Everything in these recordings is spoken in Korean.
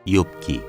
욥기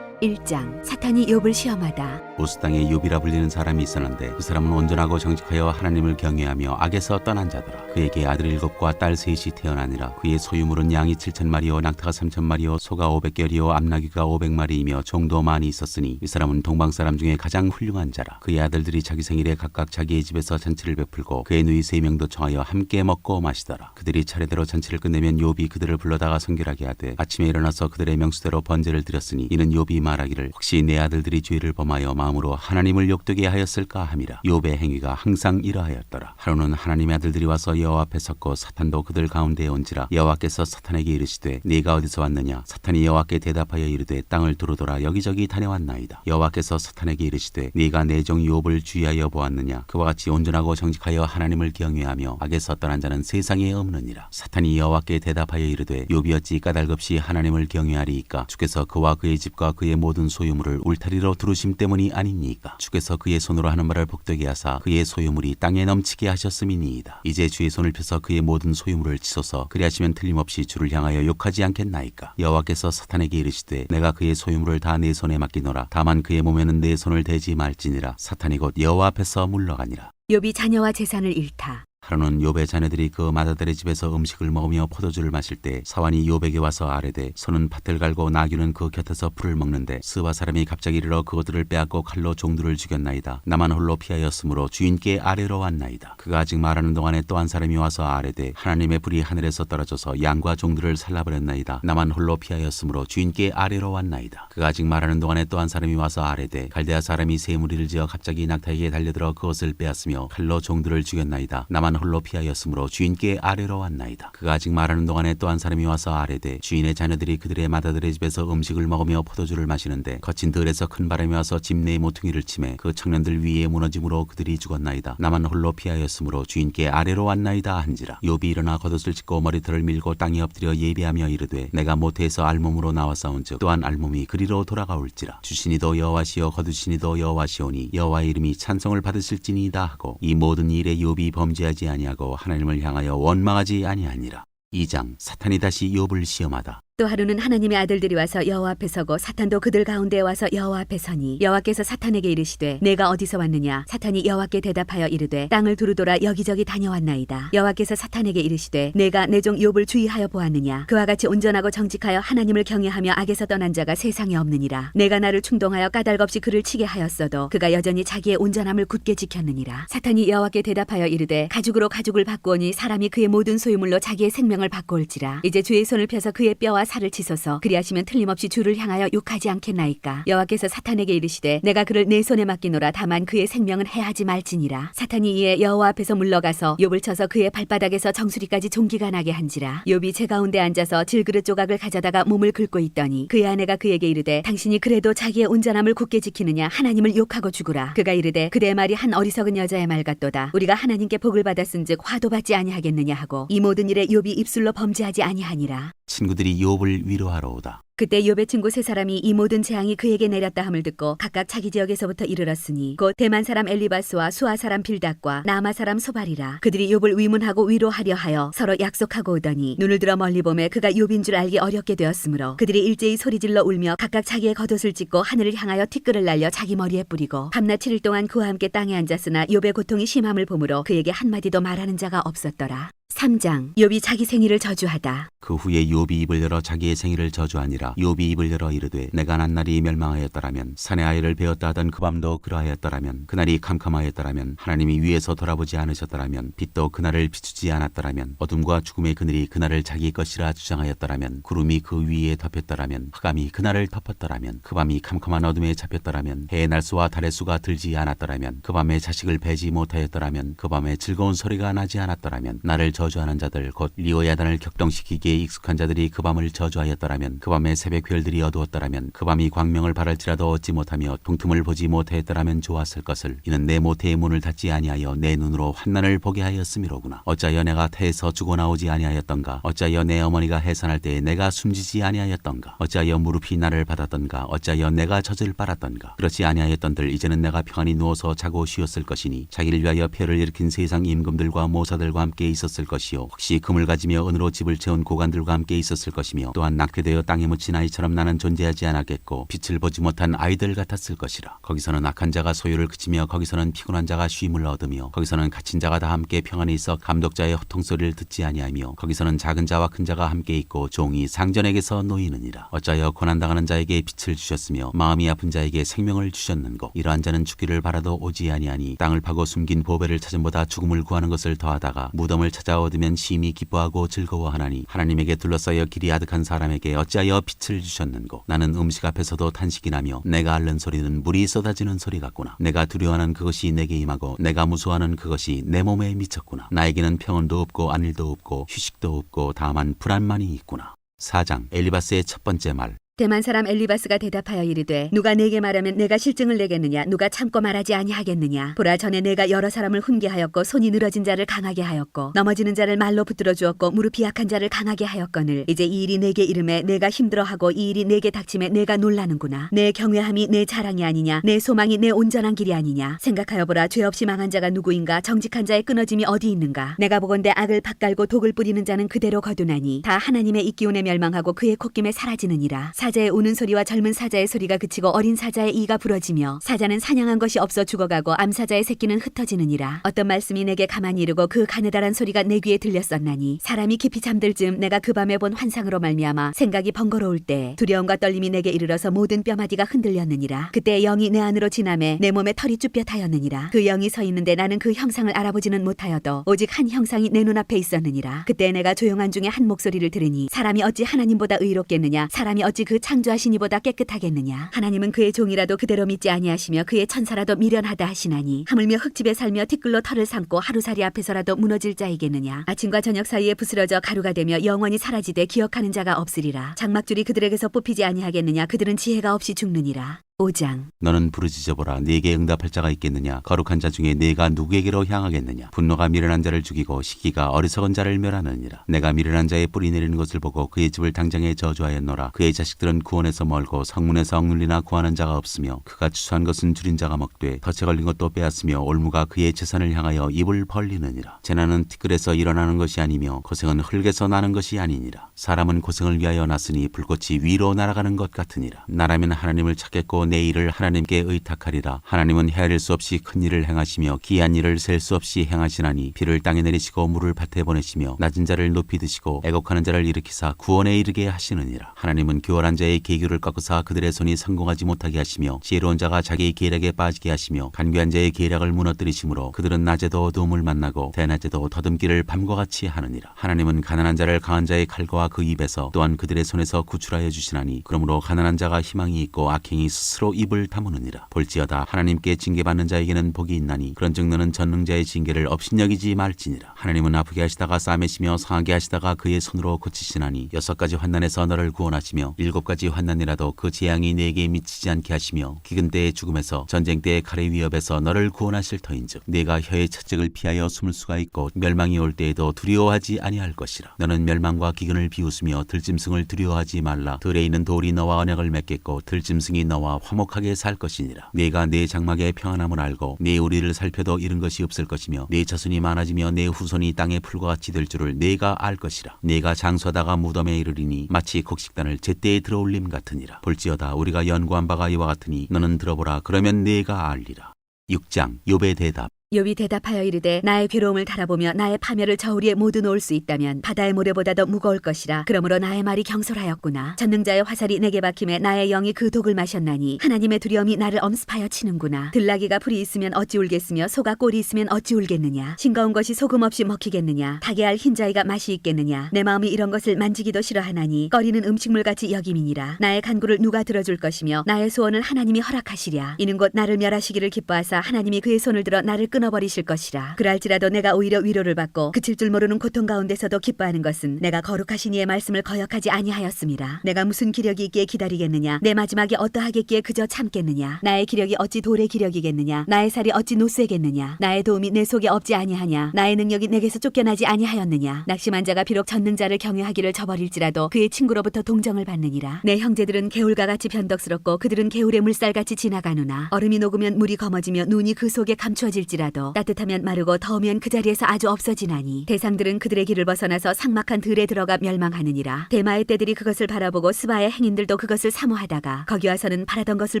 1장. 사탄이 욥을 시험하다. 우스 땅에 욥이라 불리는 사람이 있었는데 그 사람은 온전하고 정직하여 하나님을 경외하며 악에서 떠난 자더라. 그에게 아들 7과 딸 3이 태어나니라. 그의 소유물은 양이 7,000마리요 낙타가 3,000마리요 소가 500결이요 암나귀가 500마리이며 종도 많이 있었으니 이 사람은 동방 사람 중에 가장 훌륭한 자라. 그의 아들들이 자기 생일에 각각 자기의 집에서 잔치를 베풀고 그의 누이 3명도 청하여 함께 먹고 마시더라. 그들이 차례대로 잔치를 끝내면 욥이 그들을 불러다가 성결하게 하되 아침에 일어나서 그들의 명수대로 번제를 드렸으니 이는 욥이 말하기를 혹시 내 아들들이 죄를 범하여 마음으로 하나님을 욕되게 하였을까 함이라. 욥의 행위가 항상 이러하였더라. 하루는 하나님의 아들들이 와서 여호와 앞에 섰고 사탄도 그들 가운데에 온지라. 여호와께서 사탄에게 이르시되 네가 어디서 왔느냐. 사탄이 여호와께 대답하여 이르되 땅을 두루돌아 여기저기 다녀왔나이다. 여호와께서 사탄에게 이르시되 네가 내 종 욥을 주의하여 보았느냐. 그와 같이 온전하고 정직하여 하나님을 경외하며 악에서 떠난 자는 세상에 없느니라. 사탄이 여호와께 대답하여 이르되 욥이 어찌 까닭없이 하나님을 경외하리이까. 주께서 그와 그의 집과 그의 모든 소유물을 울타리로 두르심 때문이 아니니까. 주께서 그의 손으로 하는 말을 복되게 하사 그의 소유물이 땅에 넘치게 하셨음이니이다. 이제 주의 손을 펴서 그의 모든 소유물을 치소서. 그리하시면 틀림없이 주를 향하여 욕하지 않겠나이까. 여호와께서 사탄에게 이르시되 내가 그의 소유물을 다 내 손에 맡기노라. 다만 그의 몸에는 내 손을 대지 말지니라. 사탄이 곧 여호와 앞에서 물러가니라. 욥이 자녀와 재산을 잃다. 하루는 욥의 자녀들이 그 맏아들의 집에서 음식을 먹으며 포도주를 마실 때 사환이 욥에게 와서 아뢰되 소는 밭을 갈고 나귀는 그 곁에서 풀을 먹는데 스바 사람이 갑자기 이르러 그것들을 빼앗고 칼로 종들을 죽였나이다. 나만 홀로 피하였으므로 주인께 아뢰러 왔나이다. 그가 아직 말하는 동안에 또 한 사람이 와서 아뢰되 하나님의 불이 하늘에서 떨어져서 양과 종들을 살라버렸나이다. 나만 홀로 피하였으므로 주인께 아뢰러 왔나이다. 그가 아직 말하는 동안에 또 한 사람이 와서 아뢰되 갈대아 사람이 새 무리를 지어 갑자기 낙타에게 달려들어 그것을 빼앗으며 칼로 종들을 죽였나이다. 나만 홀로 피하였으므로 주인께 아뢰러 왔나이다. 그가 아직 말하는 동안에 또 한 사람이 와서 아뢰되 주인의 자녀들이 그들의 맏아들의 집에서 음식을 먹으며 포도주를 마시는데 거친 들에서 큰 바람이 와서 집 내 모퉁이를 치매 그 청년들 위에 무너짐으로 그들이 죽었나이다. 나만 홀로 피하였으므로 주인께 아뢰러 왔나이다 한지라. 욥이 일어나 겉옷을 찢고 머리털을 밀고 땅에 엎드려 예배하며 이르되 내가 모태에서 알몸으로 나왔사온즉 또한 알몸이 그리로 돌아가올지라. 주신이도 여호와시요 거두신이도 여호와시오니 여호와의 이름이 찬송을 받으실지니이다 하고 이 모든 일에 욥이 범죄하지 아니하고 하나님을 향하여 원망하지 아니하니라. 2장. 사탄이 다시 욥을 시험하다. 또 하루는 하나님의 아들들이 와서 여호와 앞에 서고 사탄도 그들 가운데에 와서 여호와 앞에 서니 여호와께서 사탄에게 이르시되 내가 어디서 왔느냐. 사탄이 여호와께 대답하여 이르되 땅을 두루돌아 여기저기 다녀왔나이다. 여호와께서 사탄에게 이르시되 내가 내 종 욥을 주의하여 보았느냐. 그와 같이 온전하고 정직하여 하나님을 경외하며 악에서 떠난 자가 세상에 없느니라. 내가 나를 충동하여 까닭없이 그를 치게 하였어도 그가 여전히 자기의 온전함을 굳게 지켰느니라. 사탄이 여호와께 대답하여 이르되 가죽으로 가죽을 바꾸오니 사람이 그의 모든 소유물로 자기의 생명을 바꾸올지라. 이제 주의 손을 펴서 그의 뼈와 살을 치소서. 그리하시면 틀림없이 주를 향하여 욕하지 않겠나이까. 여호와께서 사탄에게 이르시되 내가 그를 내 손에 맡기노라. 다만 그의 생명은 해하지 말지니라. 사탄이 이에 여호와 앞에서 물러가서 욥을 쳐서 그의 발바닥에서 정수리까지 종기가 나게 한지라. 욥이 제 가운데 앉아서 질그릇 조각을 가져다가 몸을 긁고 있더니 그의 아내가 그에게 이르되 당신이 그래도 자기의 온전함을 굳게 지키느냐. 하나님을 욕하고 죽으라. 그가 이르되 그대의 말이 한 어리석은 여자의 말 같도다. 우리가 하나님께 복을 받았은즉 화도 받지 아니하겠느냐 하고 이 모든 일에 욥이 입술로 범죄하지 아니하니라. 친구들이 욥을 위로하러 오다. 그때 욥의 친구 세 사람이 이 모든 재앙이 그에게 내렸다 함을 듣고 각각 자기 지역에서부터 이르렀으니 곧 대만 사람 엘리바스와 수아 사람 빌닷과 나마 사람 소발이라. 그들이 욥을 위문하고 위로하려 하여 서로 약속하고 오더니 눈을 들어 멀리 보매 그가 욥인 줄 알기 어렵게 되었으므로 그들이 일제히 소리질러 울며 각각 자기의 겉옷을 찢고 하늘을 향하여 티끌을 날려 자기 머리에 뿌리고 밤낮 7일 동안 그와 함께 땅에 앉았으나 욥의 고통이 심함을 보므로 그에게 한마디도 말하는 자가 없었더라. 3장. 욥이 자기 생일을 저주하다. 그 후에 욥이 입을 열어 자기의 생일을 저주하니라. 욥이 입을 열어 이르되 내가 난 날이 멸망하였더라면 산의 아이를 베었다 하던 그 밤도 그러하였더라면 그날이 캄캄하였더라면 하나님이 위에서 돌아보지 않으셨더라면 빛도 그날을 비추지 않았더라면 어둠과 죽음의 그늘이 그날을 자기 것이라 주장하였더라면 구름이 그 위에 덮였더라면 흑암이 그날을 덮었더라면 그 밤이 캄캄한 어둠에 잡혔더라면 해의 날수와 달의 수가 들지 않았더라면 그 밤에 자식을 베지 못하였더라면 그 밤에 즐거운 소리가 나지 않았더라면 나를 저주하는 자들 곧 리오야단을 격동시키기에 익숙한 자들이 그 밤을 저주하였더라면 그 밤에 밤에 새벽 별들이 어두웠더라면 그 밤이 광명을 바랄지라도 얻지 못하며 동틈을 보지 못하였더라면 좋았을 것을. 이는 내 모태의 문을 닫지 아니하여 내 눈으로 환난을 보게 하였음이로구나. 어찌하여 내가 태에서 죽어나오지 아니하였던가. 어찌하여 내 어머니가 해산할 때에 내가 숨지지 아니하였던가. 어찌하여 무릎이 나를 받았던가. 어찌하여 내가 젖을 빨았던가. 그렇지 아니하였던들 이제는 내가 평안히 누워서 자고 쉬었을 것이니 자기를 위하여 폐를 일으킨 세상 임금들과 모사들과 함께 있었을 것이요 혹시 금을 가지며 은으로 집을 채운 고관들과 함께 있었을 것이며 또한 낙태되어 땅에 묻힌 아이처럼 나는 존재하지 않았겠고 빛을 보지 못한 아이들 같았을 것이라. 거기서는 악한 자가 소유를 그치며 거기서는 피곤한 자가 쉼을 얻으며 거기서는 갇힌 자가 다 함께 평안히 있어 감독자의 호통소리를 듣지 아니하며 거기서는 작은 자와 큰 자가 함께 있고 종이 상전에게서 놓이느니라. 어찌하여 고난당하는 자에게 빛을 주셨으며 마음이 아픈 자에게 생명을 주셨는고. 이러한 자는 죽기를 바라도 오지 아니하니 땅을 파고 숨긴 보배를 찾음보다 죽음을 구하는 것을 더하다가 무덤을 찾아 얻으면 심히 기뻐하고 즐거워하나니 하나님에게 둘러싸여 길이 아득한 사람에게 어찌하여 빛을 주셨는고. 나는 음식 앞에서도 탄식이 나며 내가 앓는 소리는 물이 쏟아지는 소리 같구나. 내가 두려워하는 그것이 내게 임하고 내가 무서워하는 그것이 내 몸에 미쳤구나. 나에게는 평온도 없고 안일도 없고 휴식도 없고 다만 불안만이 있구나. 4장 엘리바스의 첫 번째 말. 대만 사람 엘리바스가 대답하여 이르되 누가 내게 말하면 내가 실증을 내겠느냐. 누가 참고 말하지 아니하겠느냐. 보라 전에 내가 여러 사람을 훈계하였고 손이 늘어진 자를 강하게 하였고 넘어지는 자를 말로 붙들어 주었고 무릎이 약한 자를 강하게 하였거늘 이제 이 일이 내게 이름에 내가 힘들어하고 이 일이 내게 닥침에 내가 놀라는구나. 내 경외함이 내 자랑이 아니냐. 내 소망이 내 온전한 길이 아니냐. 생각하여 보라 죄 없이 망한 자가 누구인가. 정직한 자의 끊어짐이 어디 있는가. 내가 보건대 악을 밭갈고 독을 뿌리는 자는 그대로 거두나니 다 하나님의 입기운에 멸망하고 그의 콧김에 사라지느니라. 사자의 우는 소리와 젊은 사자의 소리가 그치고 어린 사자의 이가 부러지며 사자는 사냥한 것이 없어 죽어가고 암사자의 새끼는 흩어지느니라. 어떤 말씀이 내게 가만히 이르고 그 가느다란 소리가 내 귀에 들렸었나니 사람이 깊이 잠들 즈음 내가 그 밤에 본 환상으로 말미암아 생각이 번거로울 때 두려움과 떨림이 내게 이르러서 모든 뼈마디가 흔들렸느니라. 그때 영이 내 안으로 지나매 내 몸에 털이 쭈뼛하였느니라. 그 영이 서 있는데 나는 그 형상을 알아보지는 못하여도 오직 한 형상이 내 눈앞에 있었느니라. 그때 내가 조용한 중에 한 목소리를 들으니 사람이 어찌 하나님보다 의롭겠느냐. 사람이 어찌 그 창조하신 이보다 깨끗하겠느냐. 하나님은 그의 종이라도 그대로 믿지 아니하시며 그의 천사라도 미련하다 하시나니 하물며 흙집에 살며 티끌로 털을 삼고 하루살이 앞에서라도 무너질 자이겠느냐. 아침과 저녁 사이에 부스러져 가루가 되며 영원히 사라지되 기억하는 자가 없으리라. 장막줄이 그들에게서 뽑히지 아니하겠느냐. 그들은 지혜가 없이 죽느니라. 5장 너는 부르짖어보라. 네게 응답할 자가 있겠느냐. 거룩한 자 중에 네가 누구에게로 향하겠느냐. 분노가 미련한 자를 죽이고 시기가 어리석은 자를 멸하느니라. 내가 미련한 자의 뿌리 내리는 것을 보고 그의 집을 당장에 저주하였노라. 그의 자식들은 구원에서 멀고 성문에서 억눌리나 구하는 자가 없으며 그가 추수한 것은 줄인 자가 먹되 덫에 걸린 것도 빼앗으며 올무가 그의 재산을 향하여 입을 벌리느니라. 재난은 티끌에서 일어나는 것이 아니며 고생은 흙에서 나는 것이 아니니라. 사람은 고생을 위하여 났으니 불꽃이 위로 날아가는 것 같으니라. 나라면 하나님을 찾겠고 내 일을 하나님께 의탁하리라. 하나님은 헤아릴 수 없이 큰 일을 행하시며 기이한 일을 셀 수 없이 행하시나니 비를 땅에 내리시고 물을 밭에 보내시며 낮은 자를 높이 드시고 애곡하는 자를 일으키사 구원에 이르게 하시느니라. 하나님은 교활한 자의 계교를 꺾으사 그들의 손이 성공하지 못하게 하시며 지혜로운 자가 자기의 계략에 빠지게 하시며 간교한 자의 계략을 무너뜨리시므로 그들은 낮에도 어두움을 만나고 대낮에도 더듬기를 밤과 같이 하느니라. 하나님은 가난한 자를 강한 자의 칼과 그 입에서 또한 그들의 손에서 구출하여 주시나니 그러므로 가난한 자가 희망이 있고 악행이 스스로 입을 다무느니라. 볼지어다 하나님께 징계받는 자에게는 복이 있나니 그런즉 너는 전능자의 징계를 업신여기지 말지니라. 하나님은 아프게 하시다가 싸매시며 상하게 하시다가 그의 손으로 고치시나니 6가지 환난에서 너를 구원하시며 7가지 환난이라도 그 재앙이 네게 미치지 않게 하시며 기근 때의 죽음에서 전쟁 때의 칼의 위협에서 너를 구원하실 터인즉 네가 혀의 채찍을 피하여 숨을 수가 있고 멸망이 올 때에도 두려워하지 아니할 것이라. 너는 멸망과 기근을 비웃으며 들짐승을 두려워하지 말라. 들에 있는 돌이 너와 언약을 맺겠고 들짐승이 너와 화목하게 살 것이니라. 네가 내 장막의 평안함을 알고 네 우리를 살펴도 잃은 것이 없을 것이며 네 자손이 많아지며 내 후손이 땅의 풀과 같이 될 줄을 네가 알 것이라. 네가 장수하다가 무덤에 이르리니 마치 곡식단을 제때에 들어올림 같으니라. 볼지어다 우리가 연구한 바가 이와 같으니 너는 들어보라. 그러면 네가 알리라. 6장 욥의 대답. 욥이 대답하여 이르되 나의 괴로움을 달아보며 나의 파멸을 저우리에 모두 놓을 수 있다면 바다의 모래보다도 무거울 것이라. 그러므로 나의 말이 경솔하였구나. 전능자의 화살이 내게 박힘에 나의 영이 그 독을 마셨나니 하나님의 두려움이 나를 엄습하여 치는구나. 들나귀가 풀이 있으면 어찌 울겠으며 소가 꼴이 있으면 어찌 울겠느냐. 싱거운 것이 소금 없이 먹히겠느냐. 닭의 알 흰자위가 맛이 있겠느냐. 내 마음이 이런 것을 만지기도 싫어하나니 꺼리는 음식물같이 여김이니라. 나의 간구를 누가 들어줄 것이며 나의 소원을 하나님이 허락하시랴. 이는 곧 나를 멸하시기를 기뻐하사 하나님이 그의 손을 들어 나를 끊어 끊어버리실 것이라. 그럴지라도 내가 오히려 위로를 받고 그칠 줄 모르는 고통 가운데서도 기뻐하는 것은 내가 거룩하신 이의 말씀을 거역하지 아니하였음이라. 내가 무슨 기력이 있기에 기다리겠느냐? 내 마지막이 어떠하겠기에 그저 참겠느냐? 나의 기력이 어찌 돌의 기력이겠느냐? 나의 살이 어찌 노쇠겠느냐? 나의 도움이 내 속에 없지 아니하냐? 나의 능력이 내게서 쫓겨나지 아니하였느냐? 낙심한 자가 비록 전능자를 경외하기를 저버릴지라도 그의 친구로부터 동정을 받느니라. 내 형제들은 개울과 같이 변덕스럽고 그들은 개울의 물살같이 지나가누나 얼음이 녹으면 물이 검어지며 눈이 그 속에 감추어질지라도 따뜻하면 마르고 더우면 그 자리에서 아주 없어지나니 대상들은 그들의 길을 벗어나서 삭막한 들에 들어가 멸망하느니라. 대마의 떼들이 그것을 바라보고 스바의 행인들도 그것을 사모하다가 거기 와서는 바라던 것을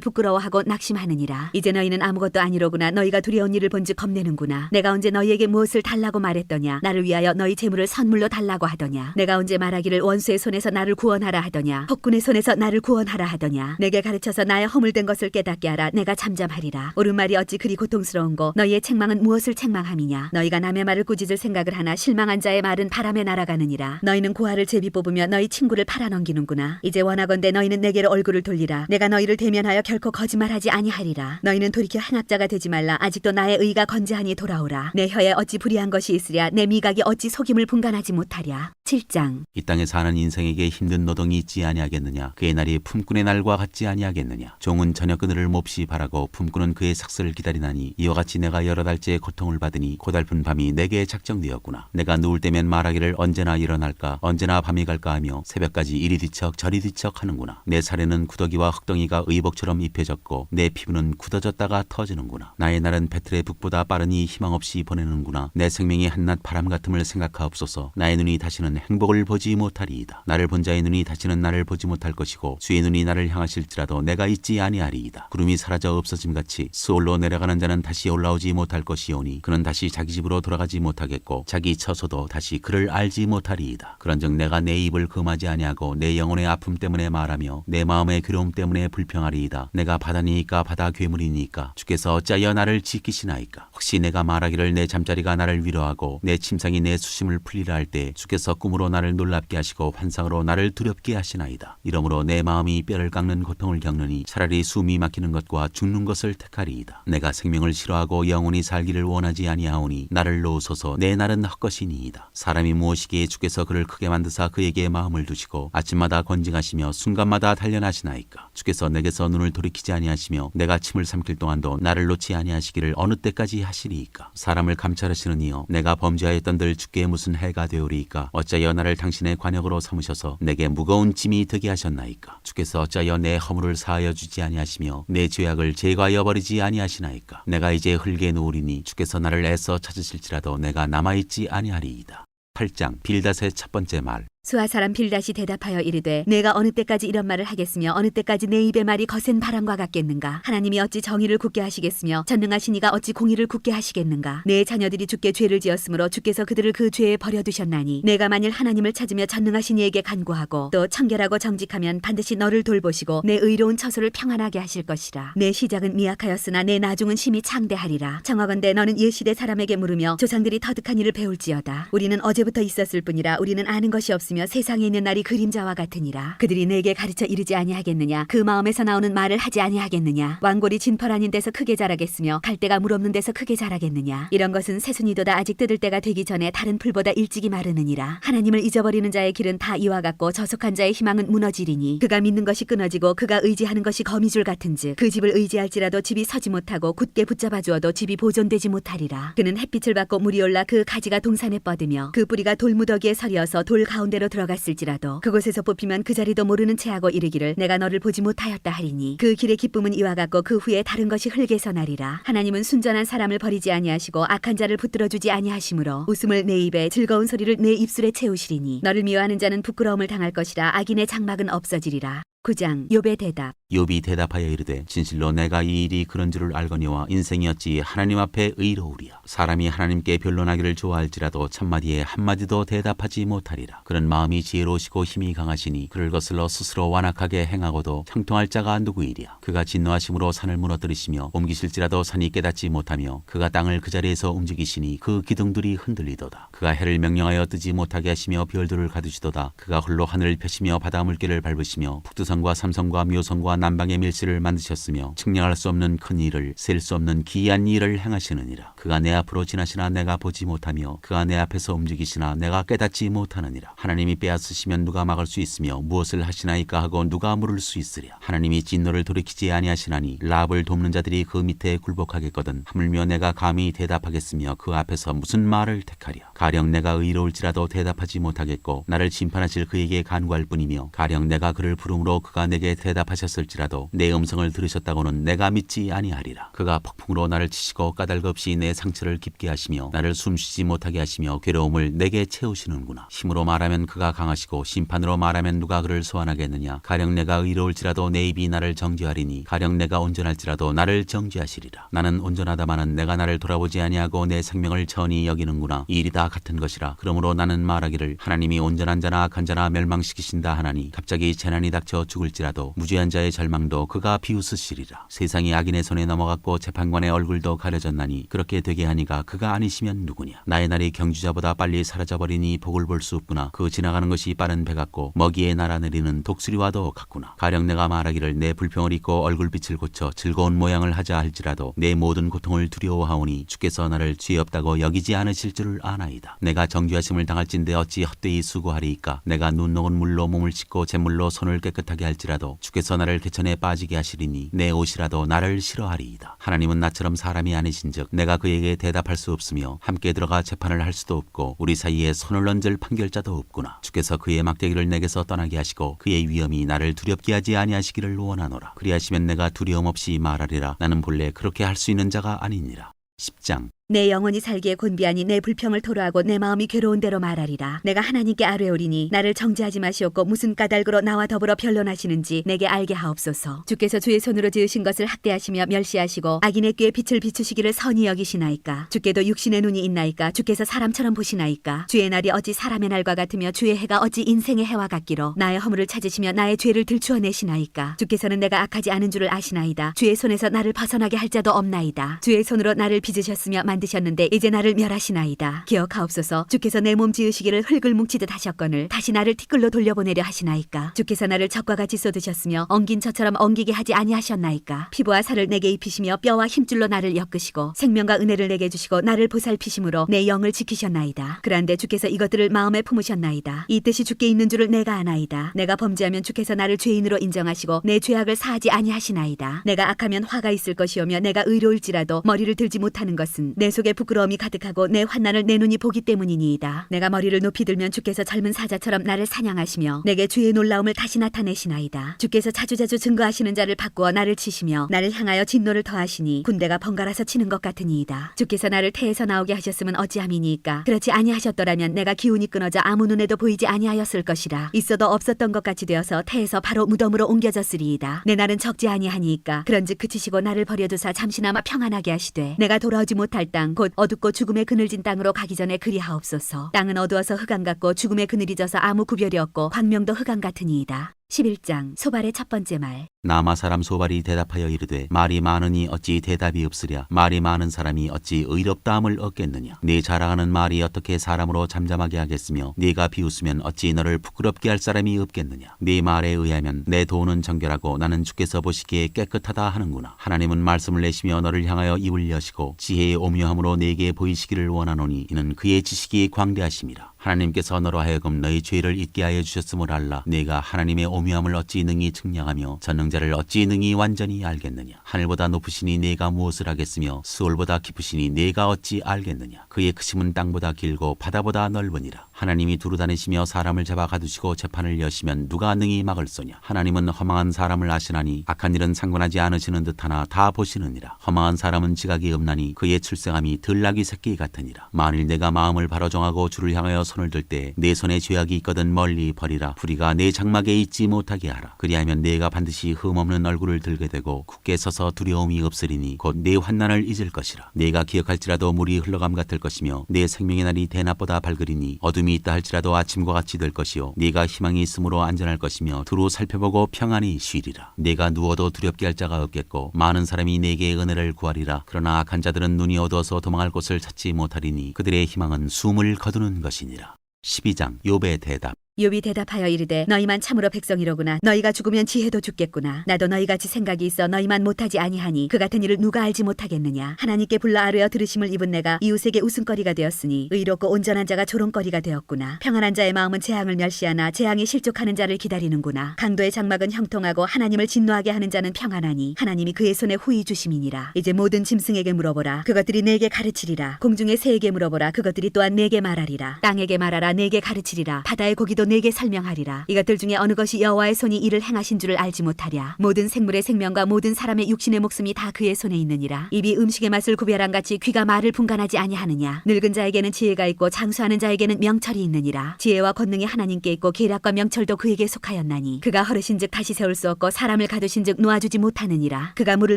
부끄러워하고 낙심하느니라. 이제 너희는 아무것도 아니로구나. 너희가 두려운 일을 본즉 겁내는구나. 내가 언제 너희에게 무엇을 달라고 말했더냐? 나를 위하여 너희 재물을 선물로 달라고 하더냐? 내가 언제 말하기를 원수의 손에서 나를 구원하라 하더냐? 폭군의 손에서 나를 구원하라 하더냐? 내게 가르쳐서 나의 허물된 것을 깨닫게 하라. 내가 잠잠하리라. 옳은 말이 어찌 그리 고통스러운고 너희의 책망은 무엇을 책망함이냐? 너희가 남의 말을 꾸짖을 생각을 하나 실망한 자의 말은 바람에 날아가느니라. 너희는 고아를 제비 뽑으며 너희 친구를 팔아넘기는구나. 이제 원하건대 너희는 내게로 얼굴을 돌리라. 내가 너희를 대면하여 결코 거짓말하지 아니하리라. 너희는 돌이켜 행악자가 되지 말라. 아직도 나의 의가 건재하니 돌아오라. 내 혀에 어찌 불의한 것이 있으랴. 내 미각이 어찌 속임을 분간하지 못하랴. 7장. 이 땅에 사는 인생에게 힘든 노동이 있지 아니하겠느냐? 그의 날이 품꾼의 날과 같지 아니하겠느냐? 종은 저녁 그늘을 몹시 바라고 품꾼은 그의 삭슬을 기다리나니 이와 같이 내가 여러 달째 고통을 받으니 고달픈 밤이 내게 작정되었구나. 내가 누울 때면 말하기를 언제나 일어날까 언제나 밤이 갈까 하며 새벽까지 이리 뒤척 저리 뒤척 하는구나. 내 살에는 구더기와 흙덩이가 의복처럼 입혀졌고 내 피부는 굳어졌다가 터지는구나. 나의 날은 배틀의 북보다 빠르니 희망 없이 보내는구나. 내 생명이 한낱 바람 같음을 생각하옵소서. 나의 눈이 다시는 행복을 보지 못하리이다. 나를 본 자의 눈이 다시는 나를 보지 못할 것이고 주의 눈이 나를 향하실지라도 내가 잊지 아니하리이다. 구름이 사라져 없어짐같이 스올로 내려가는 자는 다시 올라오지 못할 것이오니 그는 다시 자기 집으로 돌아가지 못하겠고 자기 처소도 다시 그를 알지 못하리이다. 그런즉 내가 내 입을 금하지 아니하고 내 영혼의 아픔 때문에 말하며 내 마음의 괴로움 때문에 불평하리이다. 내가 바다니까 바다 괴물이니까 주께서 어찌하여 나를 지키시나이까. 혹시 내가 말하기를 내 잠자리가 나를 위로하고 내 침상이 내 수심을 풀리라 할 때 주께서 꿈으로 나를 놀랍게 하시고 환상으로 나를 두렵게 하시나이다. 이러므로 내 마음이 뼈를 깎는 고통을 겪느니 차라리 숨이 막히는 것과 죽는 것을 택하리이다. 내가 생명을 싫어하고 영원히 살기를 원하지 아니하오니 나를 놓으소서. 내 날은 헛것이니이다. 사람이 무엇이기에 주께서 그를 크게 만드사 그에게 마음을 두시고 아침마다 건징하시며 순간마다 단련하시나이까. 주께서 내게서 눈을 돌이키지 아니하시며 내가 침을 삼킬 동안도 나를 놓지 아니하시기를 어느 때까지 하시리이까. 사람을 감찰하시는 이여 내가 범죄하였던들 주께 무슨 해가 되오리이까. 어찌하여 나를 당신의 관역으로 삼으셔서 내게 무거운 짐이 되게 하셨나이까. 주께서 어찌하여 내 허물을 사하여 주지 아니하시며 내 죄악을 제거하여 버리지 아니하시나이까. 내가 이제 흙에 누우리니 주께서 나를 애써 찾으실지라도 내가 남아있지 아니하리이다. 8장. 빌닷의 첫 번째 말. 수아 사람 빌닷이 대답하여 이르되 내가 어느 때까지 이런 말을 하겠으며 어느 때까지 내 입의 말이 거센 바람과 같겠는가. 하나님이 어찌 정의를 굳게 하시겠으며 전능하신 이가 어찌 공의를 굳게 하시겠는가. 내 자녀들이 주께 죄를 지었으므로 주께서 그들을 그 죄에 버려두셨나니 내가 만일 하나님을 찾으며 전능하신 이에게 간구하고 또 청결하고 정직하면 반드시 너를 돌보시고 내 의로운 처소를 평안하게 하실 것이라. 내 시작은 미약하였으나 내 나중은 심히 창대하리라. 청하건대 너는 옛시대 사람에게 물으며 조상들이 터득한 일을 배울지어다. 우리는 어제부터 있었을 뿐이라 우리는 아는 것이 없으며 세상에 있는 날이 그림자와 같으니라. 그들이 내게 가르쳐 이르지 아니하겠느냐. 그 마음에서 나오는 말을 하지 아니하겠느냐. 왕골이 진펄 아닌 데서 크게 자라겠으며 갈대가 물 없는 데서 크게 자라겠느냐. 이런 것은 새순이도다 아직 뜯을 때가 되기 전에 다른 풀보다 일찍이 마르느니라. 하나님을 잊어버리는 자의 길은 다 이와 같고 저속한 자의 희망은 무너지리니 그가 믿는 것이 끊어지고 그가 의지하는 것이 거미줄 같은즉 그 집을 의지할지라도 집이 서지 못하고 굳게 붙잡아 주어도 집이 보존되지 못하리라. 그는 햇빛을 받고 물이 올라 그 가지가 동산에 뻗으며 그 뿌리가 돌무더기에 서리어서 돌 가운데로 들어갔을지라도 그곳에서 뽑히면 그 자리도 모르는 채하고 이르기를 내가 너를 보지 못하였다 하리니 그 길의 기쁨은 이와 같고 그 후에 다른 것이 흙에서 나리라. 하나님은 순전한 사람을 버리지 아니하시고 악한 자를 붙들어 주지 아니하시므로 웃음을 내 입에 즐거운 소리를 내 입술에 채우시리니 너를 미워하는 자는 부끄러움을 당할 것이라. 악인의 장막은 없어지리라. 9장. 욥의 대답. 욥이 대답하여 이르되 진실로 내가 이 일이 그런 줄을 알거니와 인생이 어찌 하나님 앞에 의로우리야. 사람이 하나님께 변론하기를 좋아할지라도 첫마디에 한마디도 대답하지 못하리라. 그런 마음이 지혜로우시고 힘이 강하시니 그를 거슬러 스스로 완악하게 행하고도 형통할 자가 누구이랴. 그가 진노하심으로 산을 무너뜨리시며 옮기실지라도 산이 깨닫지 못하며 그가 땅을 그 자리에서 움직이시니 그 기둥들이 흔들리도다. 그가 해를 명령하여 뜨지 못하게 하시며 별들을 가두시도다. 그가 홀로 하늘을 펴시며 바다 물결을 밟으시며 북두성 지성과 삼성과 묘성과 남방의 밀실을 만드셨으며 측량할 수 없는 큰 일을 셀 수 없는 기이한 일을 행하시느니라. 그가 내 앞으로 지나시나 내가 보지 못하며 그가 내 앞에서 움직이시나 내가 깨닫지 못하느니라. 하나님이 빼앗으시면 누가 막을 수 있으며 무엇을 하시나이까 하고 누가 물을 수 있으랴. 하나님이 진노를 돌이키지 아니하시나니 라합을 돕는 자들이 그 밑에 굴복하겠거든. 하물며 내가 감히 대답하겠으며 그 앞에서 무슨 말을 택하랴. 가령 내가 의로울지라도 대답하지 못하겠고 나를 심판하실 그에게 간구할 뿐이며 가령 내가 그를 부름으로 그가 내게 대답하셨을지라도 내 음성을 들으셨다고는 내가 믿지 아니하리라. 그가 폭풍으로 나를 치시고 까닭 없이 내 상처를 깊게 하시며 나를 숨쉬지 못하게 하시며 괴로움을 내게 채우시는구나. 힘으로 말하면 그가 강하시고 심판으로 말하면 누가 그를 소환하겠느냐. 가령 내가 의로울지라도 내 입이 나를 정죄하리니 가령 내가 온전할지라도 나를 정죄하시리라. 나는 온전하다마는 내가 나를 돌아보지 아니하고 내 생명을 천히 여기는구나. 이 일이 다 같은 것이라. 그러므로 나는 말하기를 하나님이 온전한 자나 악한 자나 멸망시키신다 하나니 갑자기 재난이 닥쳐 죽을지라도 무죄한 자의 절망도 그가 비웃으시리라. 세상이 악인의 손에 넘어갔고 재판관의 얼굴도 가려졌나니 그렇게 되게 하니가 그가 아니시면 누구냐. 나의 날이 경주자보다 빨리 사라져버리니 복을 볼 수 없구나. 그 지나가는 것이 빠른 배 같고 먹이에 날아내리는 독수리와도 같구나. 가령 내가 말하기를 내 불평을 잊고 얼굴빛을 고쳐 즐거운 모양을 하자 할지라도 내 모든 고통을 두려워하오니 주께서 나를 죄 없다고 여기지 않으실 줄을 아나이다. 내가 정죄하심을 당할진대 어찌 헛되이 수고하리이까. 내가 눈 녹은 물로 몸을 씻고 잿물로 손을 깨끗하게 할지라도 주께서 나를 개천에 빠지게 하시리니 내 옷이라도 나를 싫어하리이다. 하나님은 나처럼 사람이 아니신즉 내가 그에게 대답할 수 없으며 함께 들어가 재판을 할 수도 없고 우리 사이에 손을 얹을 판결자도 없구나. 주께서 그의 막대기를 내게서 떠나게 하시고 그의 위엄이 나를 두렵게 하지 아니하시기를 원하노라. 그리하시면 내가 두려움 없이 말하리라. 나는 본래 그렇게 할 수 있는 자가 아니니라. 10장 내 영혼이 살기에 곤비하니 내 불평을 토로하고 내 마음이 괴로운 대로 말하리라. 내가 하나님께 아뢰오리니 나를 정죄하지 마시옵고 무슨 까닭으로 나와 더불어 변론하시는지 내게 알게 하옵소서. 주께서 주의 손으로 지으신 것을 학대하시며 멸시하시고 악인의 꾀에 빛을 비추시기를 선히 여기시나이까. 주께도 육신의 눈이 있나이까. 주께서 사람처럼 보시나이까. 주의 날이 어찌 사람의 날과 같으며 주의 해가 어찌 인생의 해와 같기로. 나의 허물을 찾으시며 나의 죄를 들추어내시나이까. 주께서는 내가 악하지 않은 줄을 아시나이다. 주의 손에서 나를 벗어나게 할 자도 없나이다. 주의 손으로 나를 빚으셨으며 만드셨는데 이제 나를 멸하시나이다. 기억하옵소서. 주께서 내 몸 지으시기를 흙을 뭉치듯 하셨거늘 다시 나를 티끌로 돌려보내려 하시나이까. 주께서 나를 젖과 같이 쏟으셨으며 엉긴 젖처럼 엉기게 하지 아니하셨나이까. 피부와 살을 내게 입히시며 뼈와 힘줄로 나를 엮으시고 생명과 은혜를 내게 주시고 나를 보살피심으로 내 영을 지키셨나이다. 그런데 주께서 이것들을 마음에 품으셨나이다. 이 뜻이 주께 있는 줄을 내가 아나이다. 내가 범죄하면 주께서 나를 죄인으로 인정하시고 내 죄악을 사하지 아니하시나이다. 내가 악하면 화가 있을 것이오며 내가 의로울지라도 머리를 들지 못하는 것은 내 속에 부끄러움이 가득하고 내 환난을 내 눈이 보기 때문이니이다. 내가 머리를 높이 들면 주께서 젊은 사자처럼 나를 사냥하시며 내게 주의 놀라움을 다시 나타내시나이다. 주께서 자주자주 증거하시는 자를 바꾸어 나를 치시며 나를 향하여 진노를 더하시니 군대가 번갈아서 치는 것 같으니이다. 주께서 나를 태에서 나오게 하셨으면 어찌함이니이까. 그렇지 아니하셨더라면 내가 기운이 끊어져 아무 눈에도 보이지 아니하였을 것이라. 있어도 없었던 것 같이 되어서 태에서 바로 무덤으로 옮겨졌으리이다. 내 날은 적지 아니하니이까. 그런즉 그치시고 나를 버려두사 잠시나마 평안하게 하시되 내가 돌아오지 못할 땅 곧 어둡고 죽음의 그늘진 땅으로 가기 전에 그리하옵소서. 땅은 어두워서 흑암 같고 죽음의 그늘이 져서 아무 구별이 없고 광명도 흑암 같으니이다. 11장 소발의 첫 번째 말. 나마 사람 소발이 대답하여 이르되 말이 많으니 어찌 대답이 없으랴. 말이 많은 사람이 어찌 의롭다함을 얻겠느냐. 네 자랑하는 말이 어떻게 사람으로 잠잠하게 하겠으며 네가 비웃으면 어찌 너를 부끄럽게 할 사람이 없겠느냐. 네 말에 의하면 내 도는 정결하고 나는 주께서 보시기에 깨끗하다 하는구나. 하나님은 말씀을 내시며 너를 향하여 입을 여시고 지혜의 오묘함으로 네게 보이시기를 원하노니 이는 그의 지식이 광대하심이라. 하나님께서 너로 하여금 너희 죄를 잊게 하여 주셨음을 알라. 네가 하나님의 오묘함을 어찌 능히 측량하며 전능자를 어찌 능히 완전히 알겠느냐. 하늘보다 높으시니 네가 무엇을 하겠으며 수월보다 깊으시니 네가 어찌 알겠느냐. 그의 크심은 땅보다 길고 바다보다 넓으니라. 하나님이 두루 다니시며 사람을 잡아 가두시고 재판을 여시면 누가 능히 막을 소냐. 하나님은 허망한 사람을 아시나니 악한 일은 상관하지 않으시는 듯하나 다 보시느니라. 허망한 사람은 지각이 없나니 그의 출생함이 들나귀 새끼 같으니라. 만일 내가 마음을 바로 정하고 주를 향하여 손을 들 때 내 손에 죄악이 있거든 멀리 버리라. 불의가 내 장막에 있지 못하게 하라. 그리하면 네가 반드시 흠없는 얼굴을 들게 되고 굳게 서서 두려움이 없으리니 곧 내 환난을 잊을 것이라. 네가 기억할지라도 물이 흘러감 같을 것이며 내 생명의 날이 대낮보다 밝으리니 어둠이 있다 할지라도 아침과 같이 될 것이요 네가 희망이 있으므로 안전할 것이며 두루 살펴보고 평안히 쉬리라. 네가 누워도 두렵게 할 자가 없겠고 많은 사람이 네게 은혜를 구하리라. 그러나 악한 자들은 눈이 어두워서 도망할 곳을 찾지 못하리니 그들의 희망은 숨을 거두는 것이니라. 12장 욥의 대답. 욥이 대답하여 이르되 너희만 참으로 백성이로구나. 너희가 죽으면 지혜도 죽겠구나. 나도 너희같이 생각이 있어 너희만 못하지 아니하니 그 같은 일을 누가 알지 못하겠느냐. 하나님께 불러 아뢰어 들으심을 입은 내가 이웃에게 웃음거리가 되었으니 의롭고 온전한 자가 조롱거리가 되었구나. 평안한 자의 마음은 재앙을 멸시하나 재앙에 실족하는 자를 기다리는구나. 강도의 장막은 형통하고 하나님을 진노하게 하는 자는 평안하니 하나님이 그의 손에 후히 주심이니라. 이제 모든 짐승에게 물어보라. 그것들이 내게 가르치리라. 공중의 새에게 물어보라. 그것들이 또한 내게 말하리라. 땅에게 말하라. 내게 가르치리라. 바다의 고기도 내게 설명하리라. 이것들 중에 어느 것이 여호와의 손이 이를 행하신 줄을 알지 못하랴. 모든 생물의 생명과 모든 사람의 육신의 목숨이 다 그의 손에 있느니라. 입이 음식의 맛을 구별한 같이 귀가 말을 분간하지 아니하느냐. 늙은 자에게는 지혜가 있고 장수하는 자에게는 명철이 있느니라. 지혜와 권능이 하나님께 있고 계략과 명철도 그에게 속하였나니 그가 허르신즉 다시 세울 수 없고 사람을 가두신즉 놓아주지 못하느니라. 그가 물을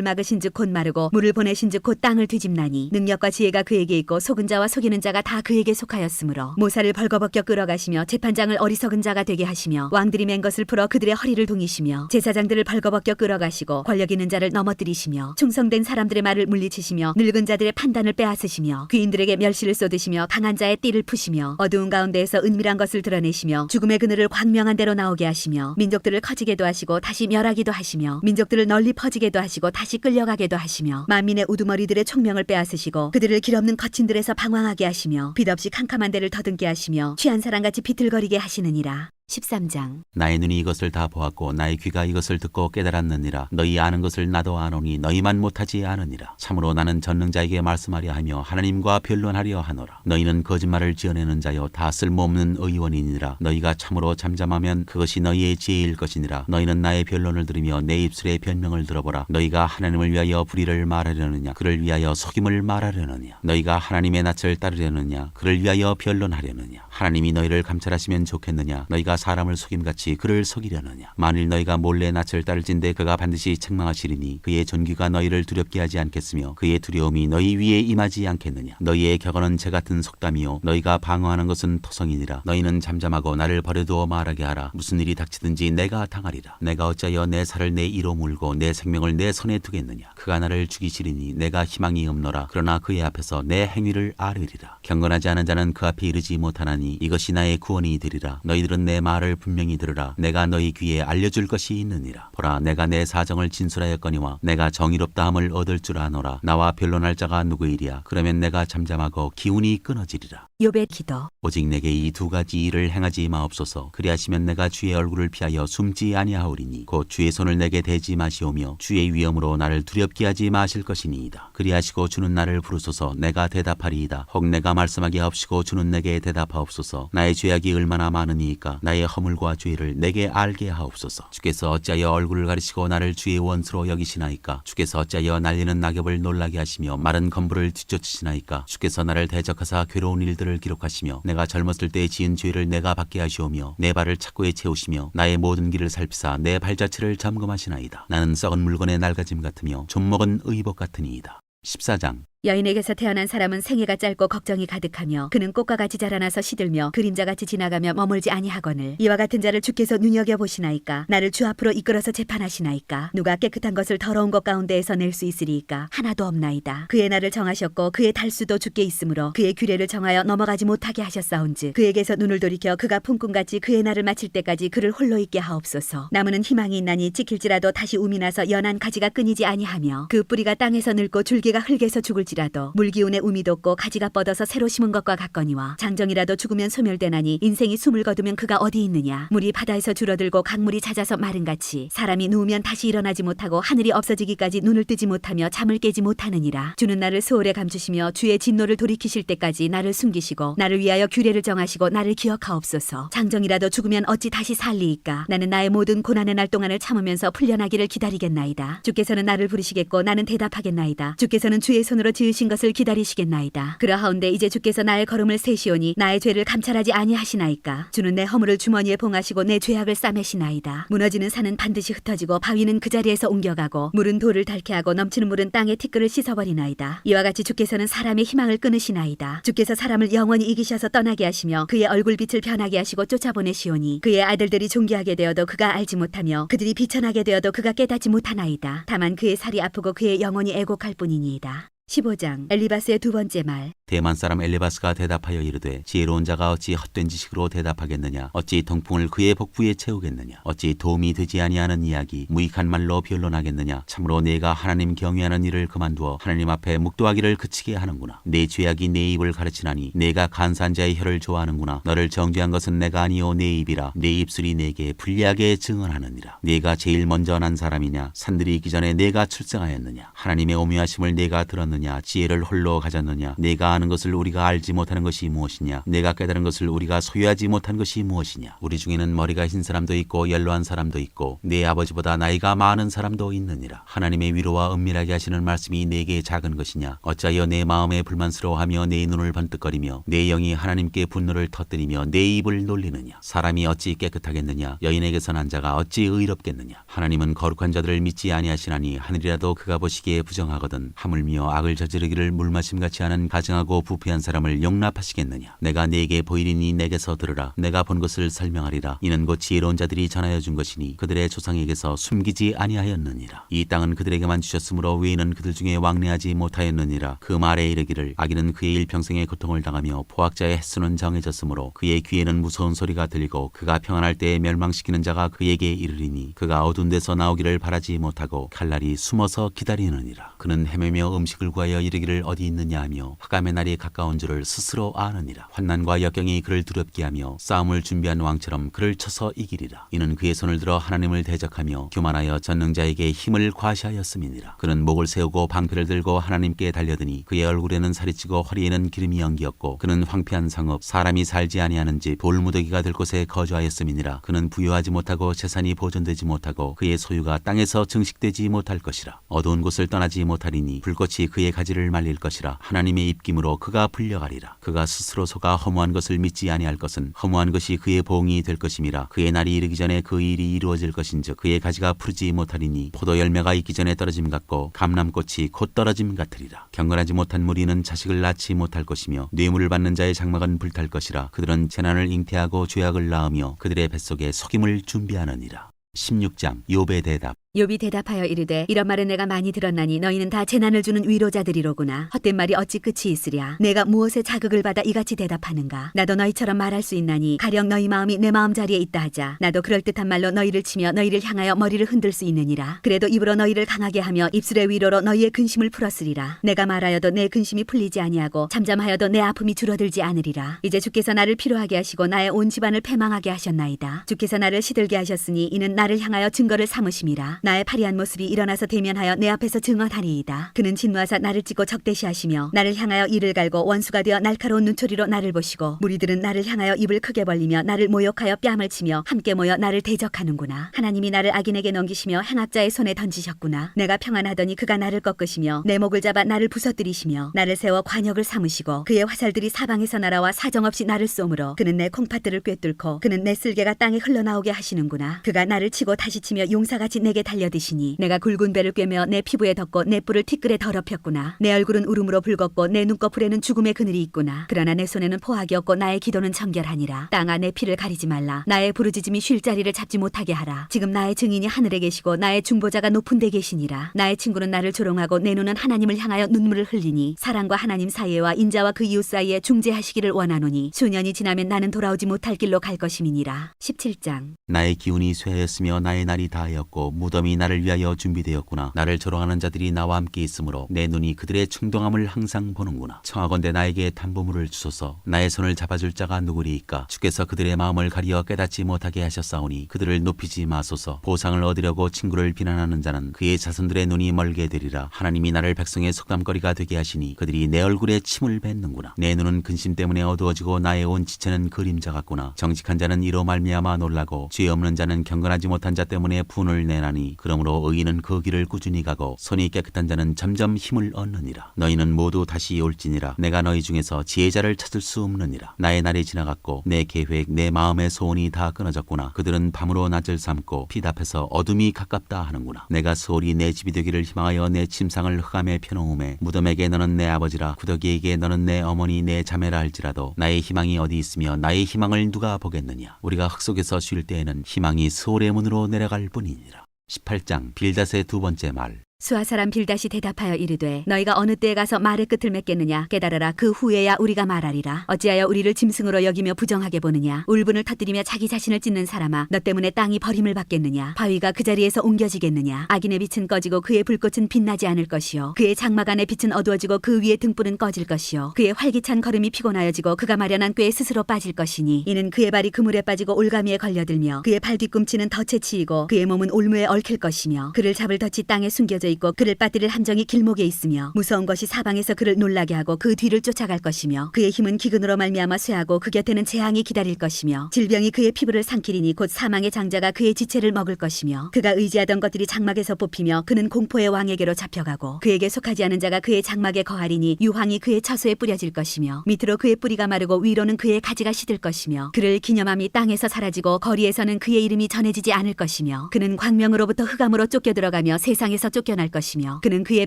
막으신즉 곧 마르고 물을 보내신즉 곧 땅을 뒤집나니 능력과 지혜가 그에게 있고 속은 자와 속이는 자가 다 그에게 속하였으므로 모사를 벌거벗겨 끌어가시며 재판장을 어리석은 자가 되게 하시며 왕들이 맨 것을 풀어 그들의 허리를 동이시며 제사장들을 벌거벗겨 끌어가시고 권력 있는 자를 넘어뜨리시며 충성된 사람들의 말을 물리치시며 늙은 자들의 판단을 빼앗으시며 귀인들에게 멸시를 쏟으시며 강한 자의 띠를 푸시며 어두운 가운데에서 은밀한 것을 드러내시며 죽음의 그늘을 광명한 대로 나오게 하시며 민족들을 커지게도 하시고 다시 멸하기도 하시며 민족들을 널리 퍼지게도 하시고 다시 끌려가게도 하시며 만민의 우두머리들의 총명을 빼앗으시고 그들을 길없는 거친들에서 방황하게 하시며 빛없이 캄캄한 데를 더듬게 하시며 취한 사람같이 비틀거리게 하시느니라. 13장. 나의 눈이 이것을 다 보았고 나의 귀가 이것을 듣고 깨달았느니라. 너희 아는 것을 나도 아노니 너희만 못하지 않으니라. 참으로 나는 전능자에게 말씀하려 하며 하나님과 변론하려 하노라. 너희는 거짓말을 지어내는 자여 다 쓸모없는 의원이니라. 너희가 참으로 잠잠하면 그것이 너희의 지혜일 것이니라. 너희는 나의 변론을 들으며 내 입술의 변명을 들어보라. 너희가 하나님을 위하여 불의를 말하려느냐 그를 위하여 속임을 말하려느냐. 너희가 하나님의 낯을 따르려느냐 그를 위하여 변론하려느냐. 하나님이 너희를 감찰하시면 좋겠느냐. 너희가 사람을 속임같이 그를 속이려느냐. 만일 너희가 몰래 낯을 따를진대 그가 반드시 책망하시리니 그의 존귀가 너희를 두렵게 하지 않겠으며 그의 두려움이 너희 위에 임하지 않겠느냐. 너희의 격언은 재 같은 속담이요 너희가 방어하는 것은 토성이니라. 너희는 잠잠하고 나를 버려두어 말하게 하라. 무슨 일이 닥치든지 내가 당하리라. 내가 어찌하여 내 살을 내 이로 물고 내 생명을 내 손에 두겠느냐. 그가 나를 죽이시리니 내가 희망이 없노라. 그러나 그의 앞에서 내 행위를 아뢰리라. 경건하지 않은 자는 그 앞에 이르지 못하나니 이것이 나의 구원이 되리라. 너희들은 내 말을 분명히 들으라. 내가 너희 귀에 알려줄 것이 있느니라. 보라 내가 내 사정을 진술하였거니와 내가 정의롭다함을 얻을 줄 아노라. 나와 변론할 자가 누구이랴. 그러면 내가 잠잠하고 기운이 끊어지리라. 욥의 기도. 오직 내게 이 두 가지 일을 행하지 마옵소서. 그리하시면 내가 주의 얼굴을 피하여 숨지 아니하오리니 곧 주의 손을 내게 대지 마시오며 주의 위엄으로 나를 두렵게 하지 마실 것이니이다. 그리하시고 주는 나를 부르소서. 내가 대답하리이다. 혹 내가 말씀하기 하옵시고 주는 내게 대답하옵소서. 나의 죄악이 얼마나 많으니이까 나의 허물과 죄를 내게 알게 하옵소서. 주께서 어찌하여 얼굴을 가리시고 나를 주의 원수로 여기시나이까. 주께서 어찌하여 날리는 낙엽을 놀라게 하시며 마른 건부를 뒤쫓으시나이까. 주께서 나를 대적하사 괴로운 일들을 기록하시며 내가 젊었을 때 지은 죄를 내가 받게 하시오며 내 발을 착고에 채우시며 나의 모든 길을 살피사 내 발자취를 점검하시나이다. 나는 썩은 물건의 낡아짐 같으며 좀먹은 의복 같으니이다. 14장. 여인에게서 태어난 사람은 생애가 짧고 걱정이 가득하며 그는 꽃과 같이 자라나서 시들며 그림자같이 지나가며 머물지 아니하거늘 이와 같은 자를 주께서 눈여겨보시나이까. 나를 주 앞으로 이끌어서 재판하시나이까. 누가 깨끗한 것을 더러운 것 가운데에서 낼 수 있으리이까. 하나도 없나이다. 그의 날을 정하셨고 그의 달수도 주께 있으므로 그의 규례를 정하여 넘어가지 못하게 하셨사온즉 그에게서 눈을 돌이켜 그가 품꾼같이 그의 날을 마칠 때까지 그를 홀로 있게 하옵소서. 나무는 희망이 있나니 찍힐지라도 다시 움이 나서 연한 가지가 끊이지 아니하며 그 뿌리가 땅에서 늙고 줄기가 흙에서 죽을 지라도 물기운에 um이 돋고 가지가 뻗어서 새로 심은 것과 같거니와 장정이라도 죽으면 소멸되나니 인생이 숨을 거두면 그가 어디 있느냐. 물이 바다에서 줄어들고 강물이 잦아서 마른같이 사람이 누우면 다시 일어나지 못하고 하늘이 없어지기까지 눈을 뜨지 못하며 잠을 깨지 못하느니라. 주는 나를 소홀에 감추시며 주의 진노를 돌이키실 때까지 나를 숨기시고 나를 위하여 규례를 정하시고 나를 기억하옵소서. 장정이라도 죽으면 어찌 다시 살리이까. 나는 나의 모든 고난의 날 동안을 참으면서 풀려나기를 기다리겠나이다. 주께서는 나를 부르시겠고 나는 대답하겠나이다. 주께서는 주의 손으로 지으신 것을 기다리시겠나이다. 그러하온데 이제 주께서 나의 걸음을 세시오니 나의 죄를 감찰하지 아니하시나이까. 주는 내 허물을 주머니에 봉하시고 내 죄악을 싸매시나이다. 무너지는 산은 반드시 흩어지고 바위는 그 자리에서 옮겨가고 물은 돌을 닳게 하고 넘치는 물은 땅의 티끌을 씻어버리나이다. 이와 같이 주께서는 사람의 희망을 끊으시나이다. 주께서 사람을 영원히 이기셔서 떠나게 하시며 그의 얼굴빛을 변하게 하시고 쫓아보내시오니 그의 아들들이 존귀하게 되어도 그가 알지 못하며 그들이 비천하게 되어도 그가 깨닫지 못하나이다. 다만 그의 살이 아프고 그의 영혼이 애곡할 뿐이니이다. 15장 엘리바스의 두 번째 말. 대만 사람 엘리바스가 대답하여 이르되 지혜로운 자가 어찌 헛된 지식으로 대답하겠느냐. 어찌 동풍을 그의 복부에 채우겠느냐. 어찌 도움이 되지 아니하는 이야기 무익한 말로 변론하겠느냐. 참으로 내가 하나님 경외하는 일을 그만두어 하나님 앞에 묵도하기를 그치게 하는구나. 내 죄악이 내 입을 가르치나니 내가 간사한 자의 혀를 좋아하는구나. 너를 정죄한 것은 내가 아니요 내 입이라. 내 입술이 내게 불리하게 증언하느니라. 내가 제일 먼저 난 사람이냐. 산들이 있기 전에 내가 출생하였느냐. 하나님의 오묘하심을 내가 들었느냐. 지혜를 홀로 가졌느냐. 내가 아는 것을 우리가 알지 못하는 것이 무엇이냐. 내가 깨달은 것을 우리가 소유하지 못한 것이 무엇이냐. 우리 중에는 머리가 흰 사람도 있고 연로한 사람도 있고 내 아버지보다 나이가 많은 사람도 있느니라. 하나님의 위로와 은밀하게 하시는 말씀이 내게 작은 것이냐. 어찌하여 내 마음에 불만스러워하며 내 눈을 번뜩거리며 내 영이 하나님께 분노를 터뜨리며 내 입을 놀리느냐. 사람이 어찌 깨끗하겠느냐. 여인에게서 난 자가 어찌 의롭겠느냐. 하나님은 거룩한 자들을 믿지 아니하시나니 하늘이라도 그가 보시기에 부정하거든. 하물며 악을 저지르기를 물마심같이 하는 가증하고 부패한 사람을 용납하시겠느냐. 내가 네게 보이리니 내게서 들으라. 내가 본 것을 설명하리라. 이는 곧 지혜로운 자들이 전하여 준 것이니 그들의 조상에게서 숨기지 아니하였느니라. 이 땅은 그들에게만 주셨으므로 외인은 그들 중에 왕래하지 못하였느니라. 그 말에 이르기를 악인은 그의 일평생의 고통을 당하며 포악자의 횟수는 정해졌으므로 그의 귀에는 무서운 소리가 들리고 그가 평안할 때에 멸망시키는 자가 그에게 이르리니 그가 어두운 데서 나오기를 바라지 못하고 칼날이 숨어서 기다리느니라. 그는 헤매며 음식을 구하여 이르기를 어디 있느냐 하며 흑암의 날이 가까운 줄을 스스로 아느니라. 환난과 역경이 그를 두렵게 하며 싸움을 준비한 왕처럼 그를 쳐서 이기리라. 이는 그의 손을 들어 하나님을 대적하며 교만하여 전능자에게 힘을 과시하였음이니라. 그는 목을 세우고 방패를 들고 하나님께 달려드니 그의 얼굴에는 살이 찌고 허리에는 기름이 연기었고 그는 황폐한 성읍 사람이 살지 아니하는 집 돌무더기가 될 곳에 거주하였음이니라. 그는 부유하지 못하고 재산이 보존되지 못하고 그의 소유가 땅에서 증식되지 못할 것이라. 어두운 곳을 떠나지 못하리니 불꽃이 그의 가지를 말릴 것이라. 하나님의 입김으로 그가 불려가리라. 그가 스스로 속아 허무한 것을 믿지 아니할 것은 허무한 것이 그의 보응이 될 것임이라. 그의 날이 이르기 전에 그 일이 이루어질 것인즉 그의 가지가 푸르지 못하리니 포도 열매가 있기 전에 떨어짐 같고 감람꽃이 곧 떨어짐 같으리라. 경건하지 못한 무리는 자식을 낳지 못할 것이며 뇌물을 받는 자의 장막은 불탈 것이라. 그들은 재난을 잉태하고 죄악을 낳으며 그들의 뱃속에 속임을 준비하느니라. 16장 욥의 대답. 욥이 대답하여 이르되 이런 말은 내가 많이 들었나니 너희는 다 재난을 주는 위로자들이로구나. 헛된 말이 어찌 끝이 있으랴. 내가 무엇에 자극을 받아 이같이 대답하는가. 나도 너희처럼 말할 수 있나니 가령 너희 마음이 내 마음자리에 있다 하자. 나도 그럴듯한 말로 너희를 치며 너희를 향하여 머리를 흔들 수 있느니라. 그래도 입으로 너희를 강하게 하며 입술의 위로로 너희의 근심을 풀었으리라. 내가 말하여도 내 근심이 풀리지 아니하고 잠잠하여도 내 아픔이 줄어들지 않으리라. 이제 주께서 나를 피로하게 하시고 나의 온 집안을 패망하게 하셨나이다. 주께서 나를 시들게 하셨으니 이는 나를 향하여 증거를 삼으심이라. 나의 파리한 모습이 일어나서 대면하여 내 앞에서 증언하리이다. 그는 진노하사 나를 찢고 적대시하시며 나를 향하여 이를 갈고 원수가 되어 날카로운 눈초리로 나를 보시고 무리들은 나를 향하여 입을 크게 벌리며 나를 모욕하여 뺨을 치며 함께 모여 나를 대적하는구나. 하나님이 나를 악인에게 넘기시며 행악자의 손에 던지셨구나. 내가 평안하더니 그가 나를 꺾으시며 내 목을 잡아 나를 부서뜨리시며 나를 세워 관역을 삼으시고 그의 화살들이 사방에서 날아와 사정없이 나를 쏘므로 그는 내 콩팥들을 꿰뚫고 그는 내 쓸개가 땅에 흘러나오게 하시는구나. 그가 나를 치고 다시 치며 용사같이 내게 달려드시니 내가 굵은 배를 꿰며 내 피부에 덮고 내 뿔을 티끌에 더럽혔구나. 내 얼굴은 울음으로 붉었고 내 눈꺼풀에는 죽음의 그늘이 있구나. 그러나 내 손에는 포악이 없고 나의 기도는 청결하니라. 땅아 내 피를 가리지 말라. 나의 부르짖음이 쉴 자리를 잡지 못하게 하라. 지금 나의 증인이 하늘에 계시고 나의 중보자가 높은 데 계시니라. 나의 친구는 나를 조롱하고 내 눈은 하나님을 향하여 눈물을 흘리니 사랑과 하나님 사이에와 인자와 그 이웃 사이에 중재하시기를 원하노니 수년이 지나면 나는 돌아오지 못할 길로 갈 것임이니라. 17장 나의 기운이 쇠하였으며 나의 날이 다하였고 무덤이 나를 위하여 준비되었구나. 나를 조롱하는 자들이 나와 함께 있으므로 내 눈이 그들의 충동함을 항상 보는구나. 청하건대 나에게 담보물을 주소서. 나의 손을 잡아줄 자가 누구리이까. 주께서 그들의 마음을 가리어 깨닫지 못하게 하셨사오니 그들을 높이지 마소서. 보상을 얻으려고 친구를 비난하는 자는 그의 자손들의 눈이 멀게 되리라. 하나님이 나를 백성의 속담거리가 되게 하시니 그들이 내 얼굴에 침을 뱉는구나. 내 눈은 근심 때문에 어두워지고 나의 온 지체는 그림자 같구나. 정직한 자는 이로 말미암아 놀라고 죄 없는 자는 경건하지 못한 자 때문에 분을 내나니 그러므로 의인은 그 길을 꾸준히 가고 손이 깨끗한 자는 점점 힘을 얻느니라. 너희는 모두 다시 올지니라. 내가 너희 중에서 지혜자를 찾을 수 없느니라. 나의 날이 지나갔고 내 계획 내 마음의 소원이 다 끊어졌구나. 그들은 밤으로 낮을 삼고 피답해서 어둠이 가깝다 하는구나. 내가 소홀히 내 집이 되기를 희망하여 내 침상을 흑암에 펴놓음에 무덤에게 너는 내 아버지라 구더기에게 너는 내 어머니 내 자매라 할지라도 나의 희망이 어디 있으며 나의 희망을 누가 보겠느냐. 우리가 흙 속에서 쉴 때에는 희망이 소홀의 문으로 내려갈 뿐이니라. 18장 빌닷의 두 번째 말. 수아 사람 빌닷이 대답하여 이르되 너희가 어느 때에 가서 말의 끝을 맺겠느냐 깨달으라. 그 후에야 우리가 말하리라. 어찌하여 우리를 짐승으로 여기며 부정하게 보느냐. 울분을 터뜨리며 자기 자신을 찢는 사람아, 너 때문에 땅이 버림을 받겠느냐. 바위가 그 자리에서 옮겨지겠느냐. 악인의 빛은 꺼지고 그의 불꽃은 빛나지 않을 것이요 그의 장막 안의 빛은 어두워지고 그 위의 등불은 꺼질 것이요 그의 활기찬 걸음이 피곤하여지고 그가 마련한 꾀에 스스로 빠질 것이니 이는 그의 발이 그물에 빠지고 올가미에 걸려들며 그의 발 뒤꿈치는 덫에 치이고 그의 몸은 올무에 얽힐 것이며 그를 잡을 덫이 땅에 숨겨져 있고 그를 빠뜨릴 함정이 길목에 있으며 무서운 것이 사방에서 그를 놀라게 하고 그 뒤를 쫓아갈 것이며 그의 힘은 기근으로 말미암아 쇠하고 그 곁에는 재앙이 기다릴 것이며 질병이 그의 피부를 삼키리니 곧 사망의 장자가 그의 지체를 먹을 것이며 그가 의지하던 것들이 장막에서 뽑히며 그는 공포의 왕에게로 잡혀가고 그에게 속하지 않은 자가 그의 장막에 거하리니 유황이 그의 처소에 뿌려질 것이며 밑으로 그의 뿌리가 마르고 위로는 그의 가지가 시들 것이며 그를 기념함이 땅에서 사라지고 거리에서는 그의 이름이 전해지지 않을 것이며 그는 광명으로부터 흑암으로 쫓겨 들어가며 세상에서 쫓겨날 것이며 그는 그의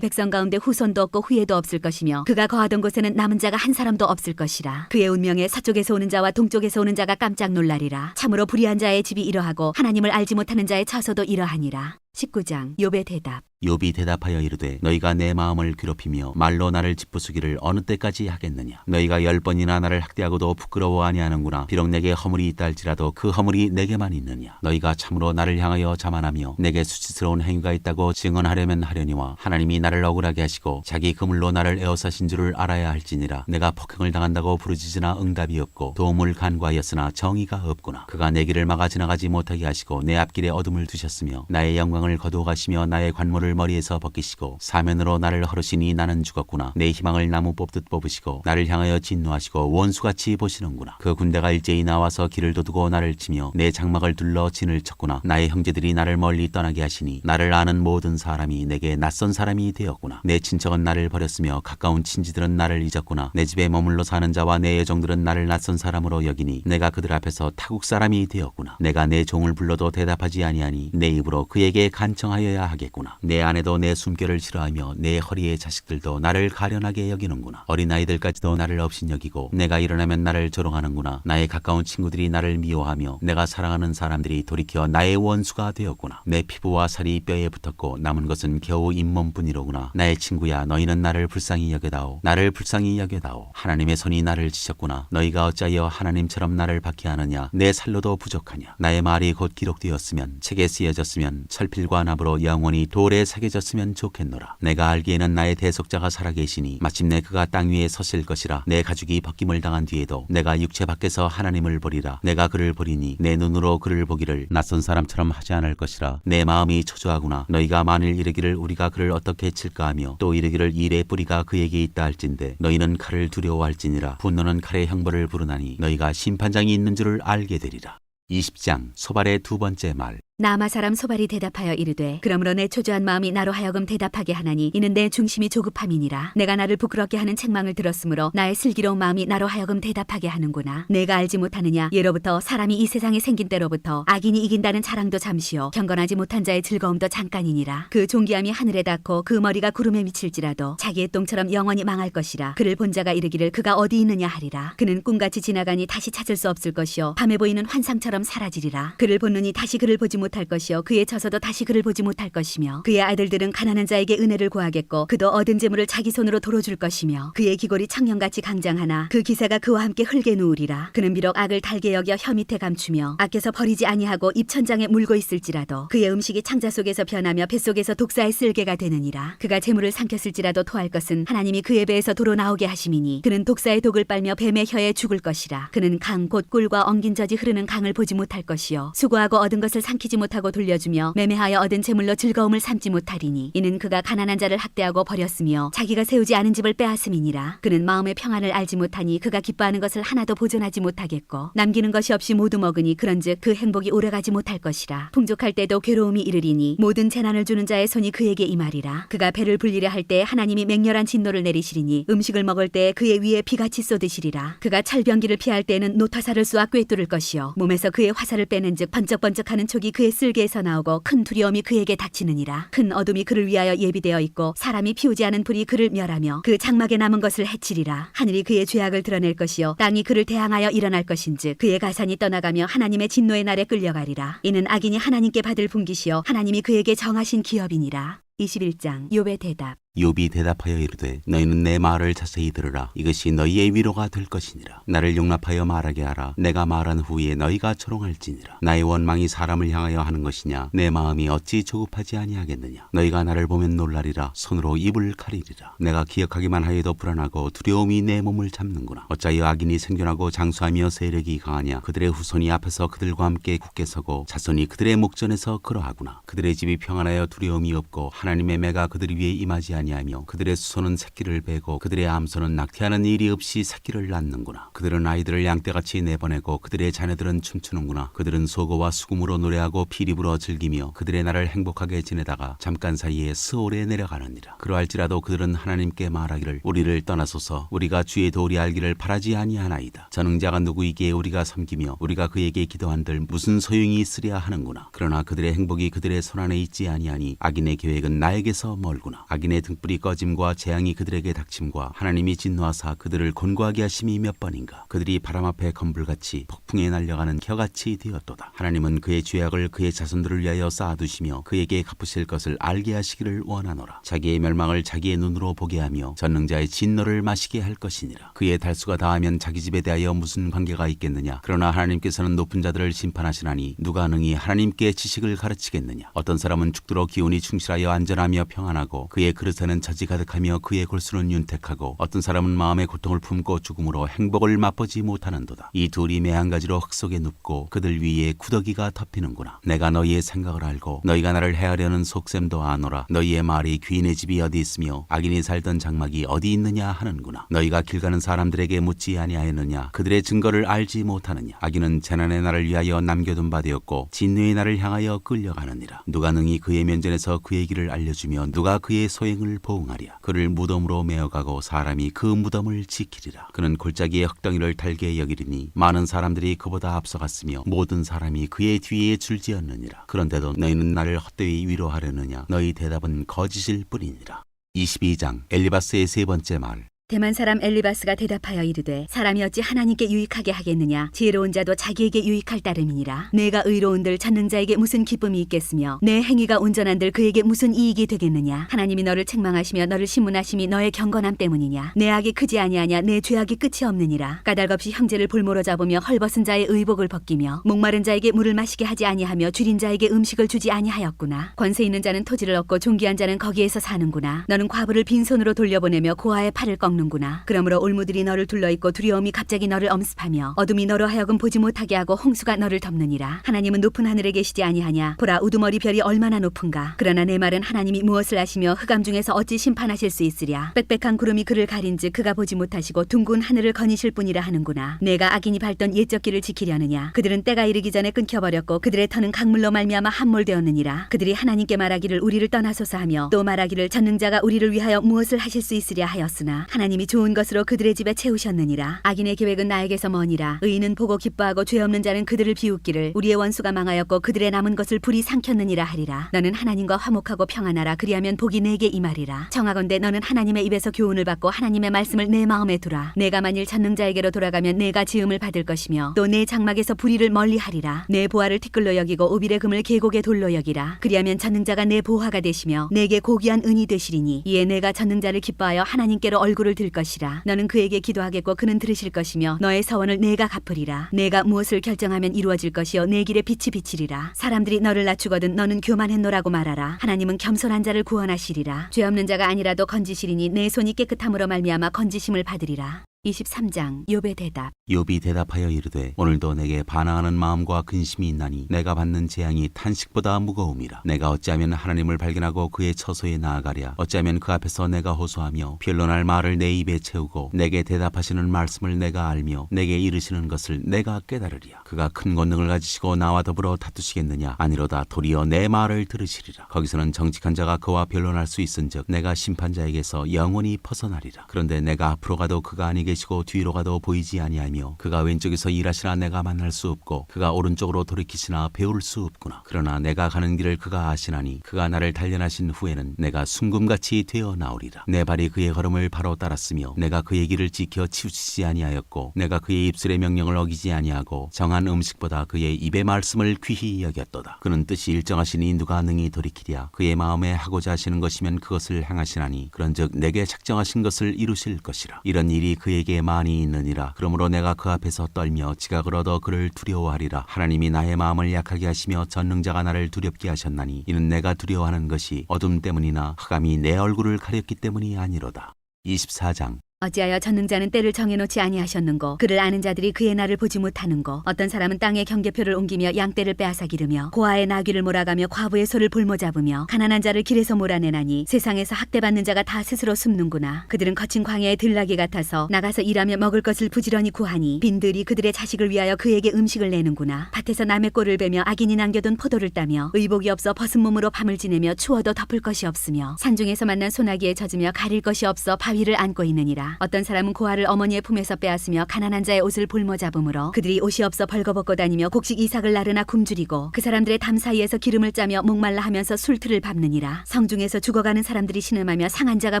백성 가운데 후손도 없고 후예도 없을 것이며 그가 거하던 곳에는 남은 자가 한 사람도 없을 것이라. 그의 운명에 서쪽에서 오는 자와 동쪽에서 오는 자가 깜짝 놀라리라. 참으로 불의한 자의 집이 이러하고 하나님을 알지 못하는 자의 처소도 이러하니라. 19장 욥의 대답. 욥이 대답하여 이르되 너희가 내 마음을 괴롭히며 말로 나를 짓부수기를 어느 때까지 하겠느냐. 너희가 10번이나 나를 학대하고도 부끄러워 아니하는구나. 비록 내게 허물이 있다 할지라도 그 허물이 내게만 있느냐. 너희가 참으로 나를 향하여 자만하며 내게 수치스러운 행위가 있다고 증언하려면 하려니와 하나님이 나를 억울하게 하시고 자기 그물로 나를 에워싸신 줄을 알아야 할지니라. 내가 폭행을 당한다고 부르짖으나 응답이 없고 도움을 간구하였으나 정의가 없구나. 그가 내 길을 막아 지나가지 못하게 하시고 내 앞길에 어둠을 두셨으며 나의 영광을 거두어 가시며 나의 관모를 머리에서 벗기시고 사면으로 나를 허르시니 나는 죽었구나. 내 희망을 나무 뽑듯 뽑으시고 나를 향하여 진노하시고 원수같이 보시는구나. 그 군대가 일제히 나와서 길을 도두고 나를 치며 내 장막을 둘러 진을 쳤구나. 나의 형제들이 나를 멀리 떠나게 하시니 나를 아는 모든 사람이 내게 낯선 사람이 되었구나. 내 친척은 나를 버렸으며 가까운 친지들은 나를 잊었구나. 내 집에 머물러 사는 자와 내 여종들은 나를 낯선 사람으로 여기니 내가 그들 앞에서 타국 사람이 되었구나. 내가 내 종을 불러도 대답하지 아니하니 내 입으로 그에게 간청하여야 하겠구나. 내 아내도 내 숨결을 싫어하며 내 허리의 자식들도 나를 가련하게 여기는구나. 어린아이들까지도 나를 업신여기고 내가 일어나면 나를 조롱하는구나. 나의 가까운 친구들이 나를 미워하며 내가 사랑하는 사람들이 돌이켜 나의 원수가 되었구나. 내 피부와 살이 뼈에 붙었고 남은 것은 겨우 잇몸뿐이로구나. 나의 친구야, 너희는 나를 불쌍히 여겨다오. 나를 불쌍히 여겨다오. 하나님의 손이 나를 치셨구나. 너희가 어찌하여 하나님처럼 나를 박해하느냐. 내 살로도 부족하냐. 나의 말이 곧 기록되었으면 책에 쓰여졌으면 철필과 납으로 영원히 돌에 새겨졌으면 좋겠노라. 내가 알기에는 나의 대속자가 살아계시니 마침내 그가 땅 위에 서실 것이라. 내 가죽이 벗김을 당한 뒤에도 내가 육체 밖에서 하나님을 보리라. 내가 그를 보리니 내 눈으로 그를 보기를 낯선 사람처럼 하지 않을 것이라. 내 마음이 초조하구나. 너희가 만일 이르기를 우리가 그를 어떻게 칠까 하며 또 이르기를 일의 뿌리가 그에게 있다 할진대 너희는 칼을 두려워할지니라. 분노는 칼의 형벌을 부르나니 너희가 심판장이 있는 줄을 알게 되리라. 20장 소발의 두 번째 말. 나아마 사람 소발이 대답하여 이르되 그러므로 내 초조한 마음이 나로 하여금 대답하게 하나니 이는 내 중심이 조급함이니라. 내가 나를 부끄럽게 하는 책망을 들었으므로 나의 슬기로운 마음이 나로 하여금 대답하게 하는구나. 내가 알지 못하느냐. 예로부터 사람이 이 세상에 생긴 때로부터 악인이 이긴다는 자랑도 잠시요 경건하지 못한 자의 즐거움도 잠깐이니라. 그 존귀함이 하늘에 닿고 그 머리가 구름에 미칠지라도 자기의 똥처럼 영원히 망할 것이라. 그를 본 자가 이르기를 그가 어디 있느냐 하리라. 그는 꿈같이 지나가니 다시 찾을 수 없을 것이요 밤에 보이는 환상처럼 사라지리라. 그를 본 눈이 다시 그를 보지 못할 것이요 그의 처소도 다시 그를 보지 못할 것이며 그의 아들들은 가난한 자에게 은혜를 구하겠고 그도 얻은 재물을 자기 손으로 돌어줄 것이며 그의 기골이 청년같이 강장하나 그 기사가 그와 함께 흙에 누우리라. 그는 비록 악을 달게 여겨 혀 밑에 감추며 아껴서 버리지 아니하고 입천장에 물고 있을지라도 그의 음식이 창자 속에서 변하며 뱃속에서 독사의 쓸개가 되느니라. 그가 재물을 삼켰을지라도 토할 것은 하나님이 그의 배에서 도로 나오게 하심이니 그는 독사의 독을 빨며 뱀의 혀에 죽을 것이라. 그는 강 곧 꿀과 엉긴 젖이 흐르는 강을 보지 못할 것이요 수고하고 얻은 것을 삼키지 못하고 돌려주며 매매하여 얻은 재물로 즐거움을 삼지 못하리니 이는 그가 가난한 자를 학대하고 버렸으며 자기가 세우지 않은 집을 빼앗음이니라. 그는 마음의 평안을 알지 못하니 그가 기뻐하는 것을 하나도 보존하지 못하겠고 남기는 것이 없이 모두 먹으니 그런즉 그 행복이 오래가지 못할 것이라. 풍족할 때도 괴로움이 이르리니 모든 재난을 주는 자의 손이 그에게 임하리라. 그가 배를 불리려 할 때 하나님이 맹렬한 진노를 내리시리니 음식을 먹을 때 그의 위에 비같이 쏟으시리라. 그가 철병기를 피할 때는 노타사를 쏘아 꿰뚫을 것이요 몸에서 그의 화살을 빼는즉 번쩍번쩍하는 촉이 그의 쓸개에서 나오고 큰 두려움이 그에게 닥치느니라. 큰 어둠이 그를 위하여 예비되어 있고 사람이 피우지 않은 불이 그를 멸하며 그 장막에 남은 것을 해치리라. 하늘이 그의 죄악을 드러낼 것이요 땅이 그를 대항하여 일어날 것인즉 그의 가산이 떠나가며 하나님의 진노의 날에 끌려가리라. 이는 악인이 하나님께 받을 분깃이요 하나님이 그에게 정하신 기업이니라. 21장 욥의 대답. 욥이 대답하여 이르되 너희는 내 말을 자세히 들으라. 이것이 너희의 위로가 될 것이니라. 나를 용납하여 말하게 하라. 내가 말한 후에 너희가 조롱할지니라. 나의 원망이 사람을 향하여 하는 것이냐? 내 마음이 어찌 조급하지 아니하겠느냐? 너희가 나를 보면 놀라리라. 손으로 입을 가리리라. 내가 기억하기만 하여도 불안하고 두려움이 내 몸을 잡는구나. 어찌하여 악인이 생존하고 장수하며 세력이 강하냐? 그들의 후손이 앞에서 그들과 함께 굳게 서고 자손이 그들의 목전에서 그러하구나. 그들의 집이 평안하여 두려움이 없고 하나님의 매가 그들 위에 임하지 아니하며 그들의 수소는 새끼를 베고 그들의 암소는 낙태하는 일이 없이 새끼를 낳는구나. 그들은 아이들을 양떼같이 내보내고 그들의 자녀들은 춤추는구나. 그들은 소고와 수금으로 노래하고 피리 불어 즐기며 그들의 날을 행복하게 지내다가 잠깐 사이에 스올에 내려가느니라. 그러할지라도 그들은 하나님께 말하기를 우리를 떠나소서. 우리가 주의 도리 알기를 바라지 아니하나이다. 전능자가 누구이기에 우리가 섬기며 우리가 그에게 기도한들 무슨 소용이 있으랴 하는구나. 그러나 그들의 행복이 그들의 손안에 있지 아니하니 악인의 계획은 나에게서 멀구나. 악인의 등불이 꺼짐과 재앙이 그들에게 닥침과 하나님이 진노하사 그들을 곤고하게 하심이 몇 번인가. 그들이 바람 앞에 건불같이 폭풍에 날려가는 겨같이 되었도다. 하나님은 그의 죄악을 그의 자손들을 위하여 쌓아두시며 그에게 갚으실 것을 알게 하시기를 원하노라. 자기의 멸망을 자기의 눈으로 보게 하며 전능자의 진노를 마시게 할 것이니라. 그의 달수가 다하면 자기 집에 대하여 무슨 관계가 있겠느냐. 그러나 하나님께서는 높은 자들을 심판하시나니 누가 능히 하나님께 지식을 가르치겠느냐. 어떤 사람은 죽도록 기운이 충실하여 안전하며 평안하고 그의 그릇에는 젖이 가득하며 그의 골수는 윤택하고 어떤 사람은 마음의 고통을 품고 죽음으로 행복을 맛보지 못하는도다. 이 둘이 매한 가지로 흙 속에 눕고 그들 위에 구더기가 덮이는구나. 내가 너희의 생각을 알고 너희가 나를 해하려는 속셈도 아노라. 너희의 말이 귀인의 집이 어디 있으며 악인이 살던 장막이 어디 있느냐 하는구나. 너희가 길 가는 사람들에게 묻지 아니하였느냐. 그들의 증거를 알지 못하느냐. 악인은 재난의 날을 위하여 남겨둔 바 되었고 진노의 날을 향하여 끌려가느니라. 누가 능히 그의 면전에서 그의 길을 알려주며 누가 그의 소행을 보응하랴. 그를 무덤으로 메어가고 사람이 그 무덤을 지키리라. 그는 골짜기의 흙덩이를 달게 여기리니 많은 사람들이 그보다 앞서갔으며 모든 사람이 그의 뒤에 줄지었느니라. 그런데도 너희는 나를 헛되이 위로하려느냐. 너희 대답은 거짓일 뿐이니라. 22장 엘리바스의 세 번째 말. 대만 사람 엘리바스가 대답하여 이르되 사람이 어찌 하나님께 유익하게 하겠느냐. 지혜로운 자도 자기에게 유익할 따름이니라. 내가 의로운들 전능자에게 무슨 기쁨이 있겠으며 내 행위가 온전한들 그에게 무슨 이익이 되겠느냐. 하나님이 너를 책망하시며 너를 신문하심이 너의 경건함 때문이냐. 내 악이 크지 아니하냐. 내 죄악이 끝이 없느니라. 까닭없이 형제를 볼모로 잡으며 헐벗은 자의 의복을 벗기며 목마른 자에게 물을 마시게 하지 아니하며 줄인 자에게 음식을 주지 아니하였구나. 권세 있는 자는 토지를 얻고 존귀한 자는 거기에서 사는구나. 너는 과부를 빈손으로 돌려보내며 고아의 팔을 꺾는 구나. 그러므로 올무들이 너를 둘러있고 두려움이 갑자기 너를 엄습하며 어둠이 너로 하여금 보지 못하게 하고 홍수가 너를 덮느니라. 하나님은 높은 하늘에 계시지 아니하냐. 보라 우두머리 별이 얼마나 높은가. 그러나 내 말은 하나님이 무엇을 하시며 흑암 중에서 어찌 심판하실 수 있으랴. 빽빽한 구름이 그를 가린즉 그가 보지 못하시고 둥근 하늘을 거니실 뿐이라 하는구나. 내가 악인이 밟던 옛적 길을 지키려느냐. 그들은 때가 이르기 전에 끊겨버렸고 그들의 터는 강물로 말미암아 함몰되었느니라. 그들이 하나님께 말하기를 우리를 떠나소서 하며 또 말하기를 전능자가 우리를 위하여 무엇을 하실 수 있으랴 하였으나 하나님이 좋은 것으로 그들의 집에 채우셨느니라. 악인의 계획은 나에게서 머니라. 의인은 보고 기뻐하고 죄 없는 자는 그들을 비웃기를 우리의 원수가 망하였고 그들의 남은 것을 불이 삼켰느니라 하리라. 너는 하나님과 화목하고 평안하라. 그리하면 복이 내게 임하리라. 청하건대 너는 하나님의 입에서 교훈을 받고 하나님의 말씀을 내 마음에 두라. 내가 만일 전능자에게로 돌아가면 내가 지음을 받을 것이며 또 내 장막에서 불의를 멀리하리라. 내 보화를 티끌로 여기고 오빌의 금을 계곡의 돌로 여기라. 그리하면 전능자가 내 보화가 되시며 내게 고귀한 은이 되시리니 이에 내가 전능자를 기뻐하여 하나님께로 얼굴을 들 것이라. 너는 그에게 기도하겠고 그는 들으실 것이며 너의 서원을 내가 갚으리라. 내가 무엇을 결정하면 이루어질 것이요 내 길에 빛이 비치리라. 사람들이 너를 낮추거든 너는 교만했노라고 말하라. 하나님은 겸손한 자를 구원하시리라. 죄 없는 자가 아니라도 건지시리니 내 손이 깨끗함으로 말미암아 건지심을 받으리라. 23장 욥의 대답. 욥이 대답하여 이르되 오늘도 내게 반항하는 마음과 근심이 있나니 내가 받는 재앙이 탄식보다 무거움이라. 내가 어찌하면 하나님을 발견하고 그의 처소에 나아가랴. 어찌하면 그 앞에서 내가 호소하며 변론할 말을 내 입에 채우고 내게 대답하시는 말씀을 내가 알며 내게 이르시는 것을 내가 깨달으랴. 그가 큰 권능을 가지시고 나와 더불어 다투시겠느냐. 아니로다 도리어 내 말을 들으시리라. 거기서는 정직한 자가 그와 변론할 수 있은즉 내가 심판자에게서 영원히 벗어나리라. 그런데 내가 앞으로 가도 그가 아니게 계시고 뒤로 가도 보이지 아니하며 그가 왼쪽에서 일하시나 내가 만날 수 없고 그가 오른쪽으로 돌이키시나 배울 수 없구나. 그러나 내가 가는 길을 그가 아시나니 그가 나를 단련하신 후에는 내가 순금같이 되어 나오리라. 내 발이 그의 걸음을 바로 따랐으며 내가 그의 길을 지켜 치우치지 아니하였고 내가 그의 입술의 명령을 어기지 아니하고 정한 음식보다 그의 입의 말씀을 귀히 여겼도다. 그는 뜻이 일정하시니 누가 능히 돌이키랴. 그의 마음에 하고자 하시는 것이면 그것을 행하시나니 그런즉 내게 작정하신 것을 이루실 것이라. 이런 일이 그에게 많이 있느니라. 그러므로 내가 그 앞에서 떨며 지각을 얻어 그를 두려워하리라. 하나님이 나의 마음을 약하게 하시며 전능자가 나를 두렵게 하셨나니 이는 내가 두려워하는 것이 어둠 때문이나 흑암이 내 얼굴을 가렸기 때문이 아니로다. 24장. 어찌하여 전능자는 때를 정해놓지 아니하셨는고 그를 아는 자들이 그의 날을 보지 못하는고 어떤 사람은 땅의 경계표를 옮기며 양떼를 빼앗아 기르며 고아의 나귀를 몰아가며 과부의 소를 볼모잡으며 가난한 자를 길에서 몰아내나니 세상에서 학대받는 자가 다 스스로 숨는구나. 그들은 거친 광야의 들나귀 같아서 나가서 일하며 먹을 것을 부지런히 구하니 빈들이 그들의 자식을 위하여 그에게 음식을 내는구나. 밭에서 남의 꼴을 베며 악인이 남겨둔 포도를 따며 의복이 없어 벗은 몸으로 밤을 지내며 추워도 덮을 것이 없으며 산중에서 만난 소나기에 젖으며 가릴 것이 없어 바위를 안고 있느니라. 어떤 사람은 고아를 어머니의 품에서 빼앗으며 가난한 자의 옷을 볼모잡음으로 그들이 옷이 없어 벌거벗고 다니며 곡식 이삭을 나르나 굶주리고 그 사람들의 담 사이에서 기름을 짜며 목말라 하면서 술틀을 밟느니라. 성중에서 죽어가는 사람들이 신음하며 상한 자가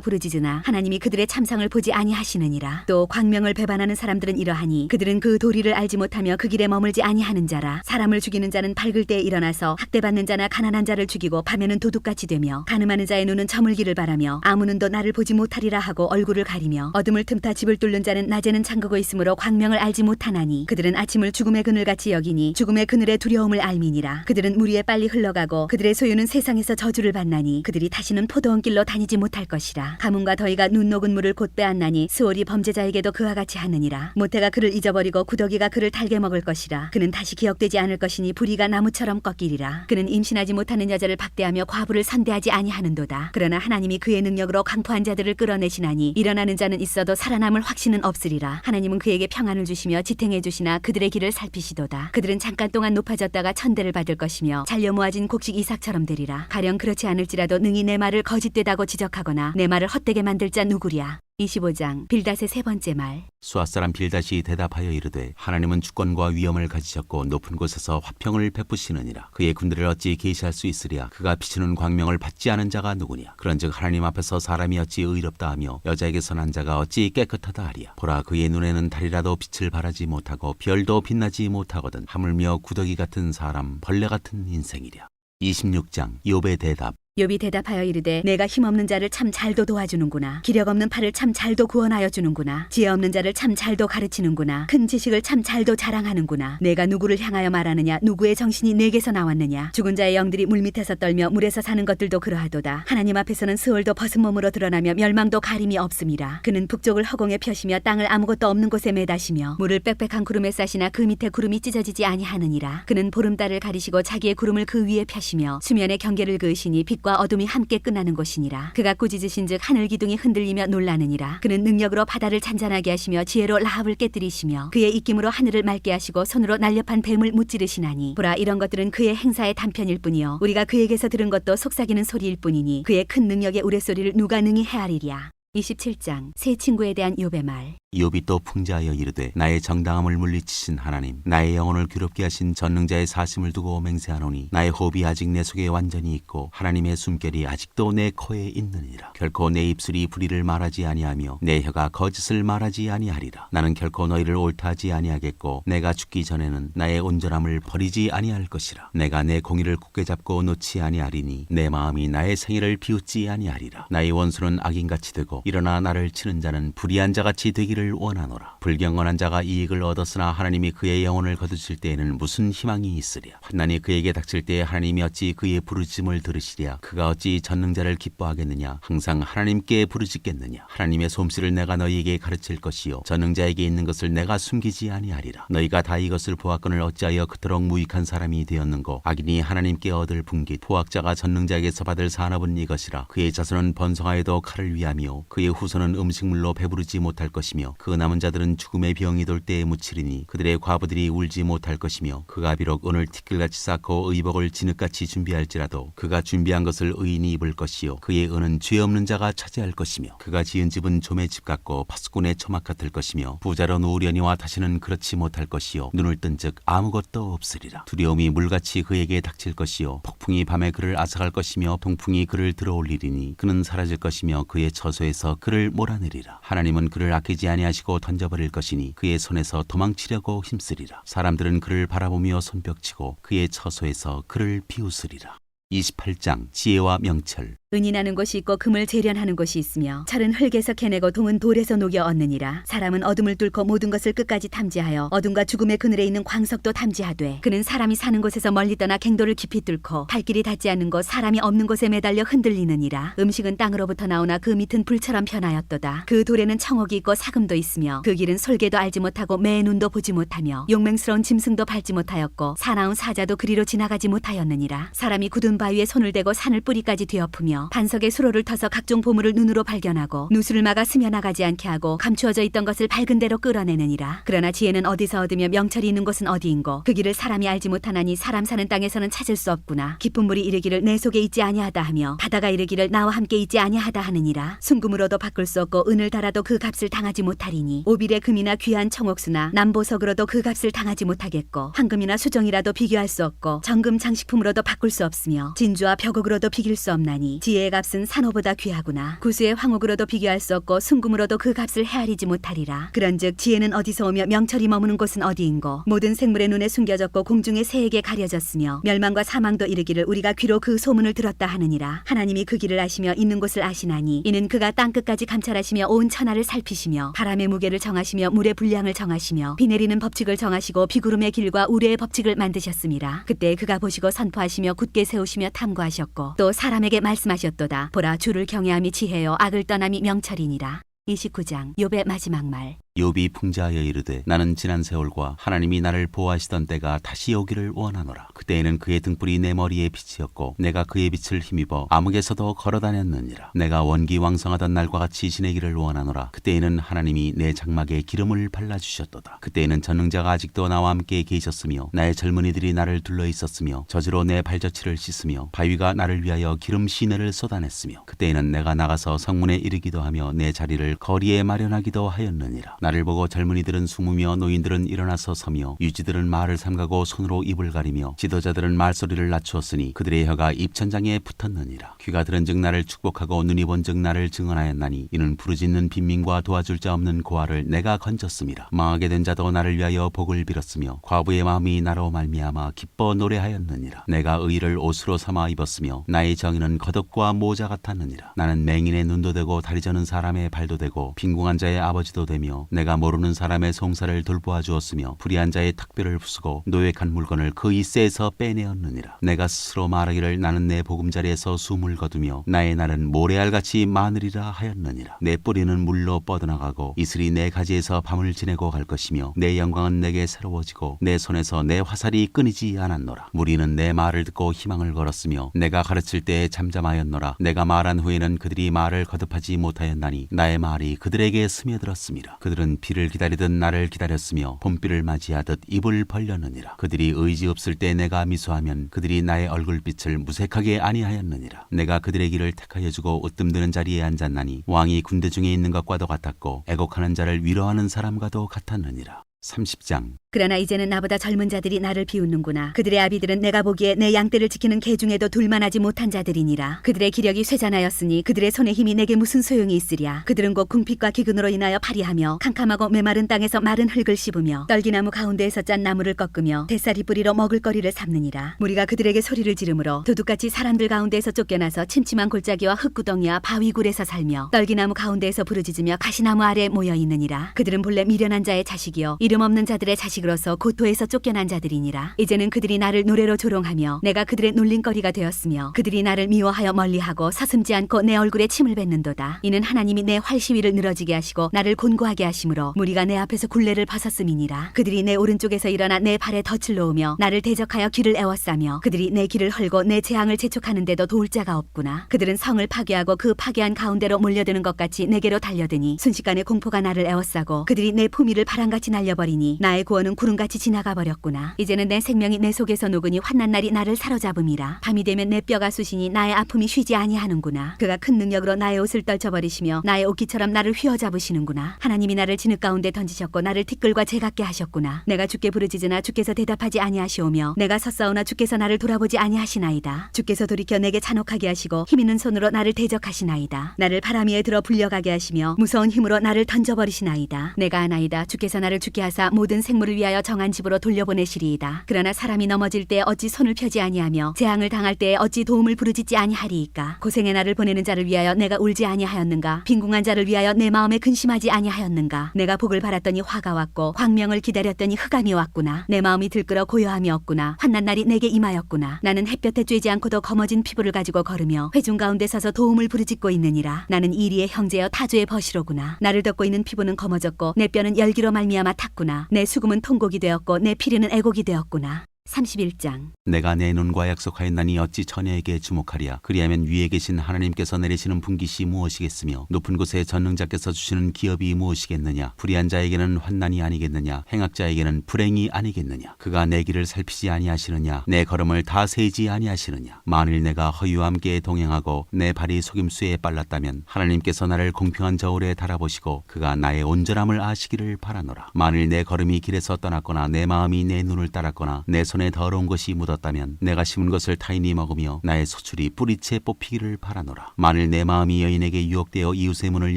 부르짖으나 하나님이 그들의 참상을 보지 아니하시느니라. 또 광명을 배반하는 사람들은 이러하니 그들은 그 도리를 알지 못하며 그 길에 머물지 아니하는 자라. 사람을 죽이는 자는 밝을 때에 일어나서 학대받는 자나 가난한 자를 죽이고 밤에는 도둑같이 되며 가늠하는 자의 눈은 저물기를 바라며 아무 눈도 나를 보지 못하리라 하고 얼굴을 가리며 어둠을 틈타 집을 뚫는 자는 낮에는 잠그고 있으므로 광명을 알지 못하나니 그들은 아침을 죽음의 그늘같이 여기니 죽음의 그늘의 두려움을 알미니라. 그들은 물 위에 빨리 흘러가고 그들의 소유는 세상에서 저주를 받나니 그들이 다시는 포도원 길로 다니지 못할 것이라. 가뭄과 더위가 눈 녹은 물을 곧 빼앗나니 스올이 범죄자에게도 그와 같이 하느니라. 모태가 그를 잊어버리고 구더기가 그를 달게 먹을 것이라. 그는 다시 기억되지 않을 것이니 부리가 나무처럼 꺾이리라. 그는 임신하지 못하는 여자를 박대하며 과부를 선대하지 아니하는도다. 그러나 하나님이 그의 능력으로 강포한 자들을 끌어내시나니 일어나는 자는 있어도 살아남을 확신은 없으리라. 하나님은 그에게 평안을 주시며 지탱해 주시나 그들의 길을 살피시도다. 그들은 잠깐 동안 높아졌다가 천대를 받을 것이며 잘려 모아진 곡식 이삭처럼 되리라. 가령 그렇지 않을지라도 능히 내 말을 거짓되다고 지적하거나 내 말을 헛되게 만들 자 누구랴. 25장. 빌닷의 세 번째 말. 수아 사람 빌닷이 대답하여 이르되 하나님은 주권과 위엄을 가지셨고 높은 곳에서 화평을 베푸시느니라. 그의 군대를 어찌 계시할 수 있으랴. 그가 비추는 광명을 받지 않은 자가 누구냐. 그런즉 하나님 앞에서 사람이 어찌 의롭다 하며 여자에게서 난 자가 어찌 깨끗하다 하랴. 보라, 그의 눈에는 달이라도 빛을 발하지 못하고 별도 빛나지 못하거든. 하물며 구더기 같은 사람, 벌레 같은 인생이랴. 26장. 욥의 대답. 욥이 대답하여 이르되 내가 힘없는 자를 참 잘도 도와주는구나. 기력 없는 팔을 참 잘도 구원하여 주는구나. 지혜 없는 자를 참 잘도 가르치는구나. 큰 지식을 참 잘도 자랑하는구나. 내가 누구를 향하여 말하느냐. 누구의 정신이 내게서 나왔느냐. 죽은 자의 영들이 물밑에서 떨며 물에서 사는 것들도 그러하도다. 하나님 앞에서는 스올도 벗은 몸으로 드러나며 멸망도 가림이 없음이라. 그는 북쪽을 허공에 펴시며 땅을 아무것도 없는 곳에 매다시며 물을 빽빽한 구름에 싸시나 그 밑에 구름이 찢어지지 아니하느니라. 그는 보름달을 가리시고 자기의 구름을 그 위에 펴시며 수면의 경계를 그으시니 빛과 어둠이 함께 끝나는 곳이니라. 그가 꾸짖으신즉 하늘 기둥이 흔들리며 놀라느니라. 그는 능력으로 바다를 잔잔하게 하시며 지혜로 라합을 깨뜨리시며 그의 입김으로 하늘을 맑게 하시고 손으로 날렵한 뱀을 무찌르시나니 보라, 이런 것들은 그의 행사의 단편일 뿐이요 우리가 그에게서 들은 것도 속삭이는 소리일 뿐이니 그의 큰 능력의 우레소리를 누가 능히 헤아리랴. 27장. 새 친구에 대한 욥의 말. 욥이 또 풍자하여 이르되 나의 정당함을 물리치신 하나님, 나의 영혼을 괴롭게 하신 전능자의 사심을 두고 맹세하노니 나의 호흡이 아직 내 속에 완전히 있고 하나님의 숨결이 아직도 내 코에 있느니라. 결코 내 입술이 불의를 말하지 아니하며 내 혀가 거짓을 말하지 아니하리라. 나는 결코 너희를 옳다하지 아니하겠고 내가 죽기 전에는 나의 온전함을 버리지 아니할 것이라. 내가 내 공의를 굳게 잡고 놓지 아니하리니 내 마음이 나의 생애를 비웃지 아니하리라. 나의 원수는 악인같이 되고 일어나 나를 치는 자는 불의한 자같이 되기를 원하노라. 불경건한 자가 이익을 얻었으나 하나님이 그의 영혼을 거두실 때에는 무슨 희망이 있으랴. 환난이 그에게 닥칠 때에 하나님이 어찌 그의 부르짖음을 들으시랴. 그가 어찌 전능자를 기뻐하겠느냐. 항상 하나님께 부르짖겠느냐. 하나님의 솜씨를 내가 너희에게 가르칠 것이요 전능자에게 있는 것을 내가 숨기지 아니하리라. 너희가 다 이것을 보았거늘 어찌하여 그토록 무익한 사람이 되었는고. 악인이 하나님께 얻을 분깃, 포악자가 전능자에게서 받을 산업은 이것이라. 그의 자손은 번성하여도 칼을 위하며 그의 후손은 음식물로 배부르지 못할 것이며 것이며 그 남은 자들은 죽음의 병이 돌 때에 묻히리니 그들의 과부들이 울지 못할 것이며 그가 비록 오늘 티끌같이 쌓고 의복을 진흙같이 준비할지라도 그가 준비한 것을 의인이 입을 것이요 그의 은은 죄 없는 자가 차지할 것이며 그가 지은 집은 좀의 집 같고 파수꾼의 초막 같을 것이며 부자로 누우려니와 다시는 그렇지 못할 것이요 눈을 뜬즉 아무것도 없으리라. 두려움이 물같이 그에게 닥칠 것이요 폭풍이 밤에 그를 앗아갈 것이며 동풍이 그를 들어올리리니 그는 사라질 것이며 그의 처소에서 그를 몰아내리라. 하나님은 그를 아끼지 아니하시고 던져버릴 것이니 그의 손에서 도망치려고 힘쓰리라. 사람들은 그를 바라보며 손뼉치고 그의 처소에서 그를 비웃으리라. 28장 지혜와 명철. 은이 나는 곳이 있고 금을 재련하는 곳이 있으며 철은 흙에서 캐내고 동은 돌에서 녹여 얻느니라. 사람은 어둠을 뚫고 모든 것을 끝까지 탐지하여 어둠과 죽음의 그늘에 있는 광석도 탐지하되 그는 사람이 사는 곳에서 멀리 떠나 갱도를 깊이 뚫고 발길이 닿지 않는 곳 사람이 없는 곳에 매달려 흔들리느니라. 음식은 땅으로부터 나오나 그 밑은 불처럼 변하였도다. 그 돌에는 청옥이 있고 사금도 있으며 그 길은 솔개도 알지 못하고 매의 눈도 보지 못하며 용맹스러운 짐승도 밟지 못하였고 사나운 사자도 그리로 지나가지 못하였느니라. 사람이 굳은 바위에 손을 대고 산을 뿌리까지 뒤엎으며 반석에 수로를 터서 각종 보물을 눈으로 발견하고 누수를 막아 스며나가지 않게 하고 감추어져 있던 것을 밝은 대로 끌어내느니라. 그러나 지혜는 어디서 얻으며 명철이 있는 곳은 어디인고 그 길을 사람이 알지 못하나니 사람 사는 땅에서는 찾을 수 없구나. 깊은 물이 이르기를 내 속에 있지 아니하다 하며 바다가 이르기를 나와 함께 있지 아니하다 하느니라. 순금으로도 바꿀 수 없고 은을 달아도 그 값을 당하지 못하리니 오빌의 금이나 귀한 청옥수나 남보석으로도 그 값을 당하지 못하겠고 황금이나 수정이라도 비교할 수 없고 정금 장식품으로도 바꿀 수 없으며 진주와 벽옥으로도 비길 수 없나니 지혜의 값은 산호보다 귀하구나. 구수의 황옥으로도 비교할 수 없고 순금으로도 그 값을 헤아리지 못하리라. 그런즉 지혜는 어디서 오며 명철이 머무는 곳은 어디인고 모든 생물의 눈에 숨겨졌고 공중의 새에게 가려졌으며 멸망과 사망도 이르기를 우리가 귀로 그 소문을 들었다 하느니라. 하나님이 그 길을 아시며 있는 곳을 아시나니 이는 그가 땅끝까지 감찰하시며 온 천하를 살피시며 바람의 무게를 정하시며 물의 분량을 정하시며 비 내리는 법칙을 정하시고 비구름의 길과 우레의 법칙을 만드셨습니다. 그때 그가 보시고 선포하시며 굳게 세우시며 탐구하셨고 또 사람에게 말씀하셨도다. 보라 주를 경외함이 지혜요 악을 떠남이 명철이니라. 29장 욥의 마지막 말. 욥이 풍자하여 이르되 나는 지난 세월과 하나님이 나를 보호하시던 때가 다시 오기를 원하노라. 그때에는 그의 등불이 내 머리에 빛이었고 내가 그의 빛을 힘입어 암흑에서도 걸어다녔느니라. 내가 원기왕성하던 날과 같이 지내기를 원하노라. 그때에는 하나님이 내 장막에 기름을 발라주셨도다. 그때에는 전능자가 아직도 나와 함께 계셨으며 나의 젊은이들이 나를 둘러 있었으며 젖으로 내 발자취를 씻으며 바위가 나를 위하여 기름 시내를 쏟아냈으며 그때에는 내가 나가서 성문에 이르기도 하며 내 자리를 거리에 마련하기도 하였느니라. 나를 보고 젊은이들은 숨으며 노인들은 일어나서 서며 유지들은 말을 삼가고 손으로 입을 가리며 지도자들은 말소리를 낮추었으니 그들의 혀가 입천장에 붙었느니라. 귀가 들은즉 나를 축복하고 눈이 본즉 나를 증언하였나니 이는 부르짖는 빈민과 도와줄 자 없는 고아를 내가 건졌음이라. 망하게 된 자도 나를 위하여 복을 빌었으며 과부의 마음이 나로 말미암아 기뻐 노래하였느니라. 내가 의를 옷으로 삼아 입었으며 나의 정의는 겉옷과 모자 같았느니라. 나는 맹인의 눈도 되고 다리 저는 사람의 발도 되고 빈궁한 자의 아버지도 되며 내가 모르는 사람의 송사를 돌보아 주었으며 불의한 자의 탁뼈를 부수고 노획한 물건을 그 이새에서 빼내었느니라. 내가 스스로 말하기를 나는 내 보금자리에서 숨을 거두며 나의 날은 모래알같이 많으리라 하였느니라. 내 뿌리는 물로 뻗어나가고 이슬이 내 가지에서 밤을 지내고 갈 것이며 내 영광은 내게 새로워지고 내 손에서 내 화살이 끊이지 않았노라. 무리는 내 말을 듣고 희망을 걸었으며 내가 가르칠 때에 잠잠하였노라. 내가 말한 후에는 그들이 말을 거듭하지 못하였나니 나의 말이 그들에게 스며들었음이라. 그들은 비를 기다리듯 나를 기다렸으며 봄비를 맞이하듯 입을 벌렸느니라. 그들이 의지 없을 때 내가 미소하면 그들이 나의 얼굴빛을 무색하게 아니하였느니라. 내가 그들의 길을 택하여 주고 으뜸드는 자리에 앉았나니 왕이 군대 중에 있는 것과도 같았고 애곡하는 자를 위로하는 사람과도 같았느니라. 30장 그러나 이제는 나보다 젊은 자들이 나를 비웃는구나. 그들의 아비들은 내가 보기에 내 양떼를 지키는 개 중에도 둘만하지 못한 자들이니라. 그들의 기력이 쇠잔하였으니 그들의 손의 힘이 내게 무슨 소용이 있으랴. 그들은 곧 궁핍과 기근으로 인하여 파리하며 캄캄하고 메마른 땅에서 마른 흙을 씹으며 떨기나무 가운데에서 짠 나무를 꺾으며 뱃살이 뿌리로 먹을거리를 삼느니라. 무리가 그들에게 소리를 지르므로 도둑같이 사람들 가운데에서 쫓겨나서 침침한 골짜기와 흙구덩이와 바위굴에서 살며 떨기나무 가운데에서 부르짖으며 가시나무 아래에 모여 있느니라. 그들은 본래 미련한 자의 자식이요 이름 없는 자들의 자식을 방식으로서 고토에서 쫓겨난 자들이니라. 이제는 그들이 나를 노래로 조롱하며 내가 그들의 놀림거리가 되었으며 그들이 나를 미워하여 멀리하고 서슴지 않고 내 얼굴에 침을 뱉는도다. 이는 하나님이 내 활시위를 늘어지게 하시고 나를 곤고하게 하심으로 무리가 내 앞에서 굴레를 벗었음이니라. 그들이 내 오른쪽에서 일어나 내 발에 덫을 놓으며 나를 대적하여 길을 애워싸며 그들이 내 길을 헐고 내 재앙을 재촉하는데도 도울 자가 없구나. 그들은 성을 파괴하고 그 파괴한 가운데로 몰려드는 것 같이 내게로 달려드니 순식간에 공포가 나를 애워싸고 그들이 내 품위를 바람같이 날려버리니 나의 구원은 구름같이 지나가 버렸구나. 이제는 내 생명이 내 속에서 녹으니 환난 날이 나를 사로잡음이라. 밤이 되면 내 뼈가 쑤시니 나의 아픔이 쉬지 아니하는구나. 그가 큰 능력으로 나의 옷을 떨쳐버리시며 나의 옷깃처럼 나를 휘어잡으시는구나. 하나님이 나를 진흙 가운데 던지셨고 나를 티끌과 재 같게 하셨구나. 내가 주께 부르짖으나 주께서 대답하지 아니하시오며 내가 섰사오나 주께서 나를 돌아보지 아니하시나이다. 주께서 돌이켜 내게 잔혹하게 하시고 힘있는 손으로 나를 대적하시나이다. 나를 바람 위에 들어 불려가게 하시며 무서운 힘으로 나를 던져버리시나이다. 내가 아나이다. 주께서 나를 죽게 하사 모든 생물을 위하여 정한 집으로 돌려보내시리이다. 그러나 사람이 넘어질 때에 어찌 손을 펴지 아니하며 재앙을 당할 때에 어찌 도움을 부르짖지 아니하리이까. 고생의 나를 보내는 자를 위하여 내가 울지 아니하였는가. 빈궁한 자를 위하여 내 마음에 근심하지 아니하였는가. 내가 복을 바랐더니 화가 왔고 광명을 기다렸더니 흑암이 왔구나. 내 마음이 들끓어 고요함이 없구나. 환난 날이 내게 임하였구나. 나는 햇볕에 쬐지 않고도 검어진 피부를 가지고 걸으며 회중 가운데 서서 도움을 부르짖고 있느니라. 나는 이리의 형제여 타조의 버시로구나. 나를 덮고 있는 피부는 검어졌고 내 뼈는 열기로 말미암아 탔구나. 내 수금은 통곡이 되었고 내 피리는 애곡이 되었구나. 31장. 내가 내 눈과 약속하였나니 어찌 처녀에게 주목하랴. 그리하면 위에 계신 하나님께서 내리시는 분깃이 무엇이겠으며 높은 곳에 전능자께서 주시는 기업이 무엇이겠느냐. 불의한 자에게는 환난이 아니겠느냐. 행악자에게는 불행이 아니겠느냐. 그가 내 길을 살피지 아니하시느냐. 내 걸음을 다 세지 아니하시느냐. 만일 내가 허유와 함께 동행하고 내 발이 속임수에 빨랐다면 하나님께서 나를 공평한 저울에 달아보시고 그가 나의 온전함을 아시기를 바라노라. 만일 내 걸음이 길에서 떠났거나 내 마음이 내 눈을 따랐거나 내 손에 더러운 것이 묻었다면 내가 심은 것을 타인이 먹으며 나의 소출이 뿌리채 뽑히기를 바라노라. 만일 내 마음이 여인에게 유혹되어 이웃의 문을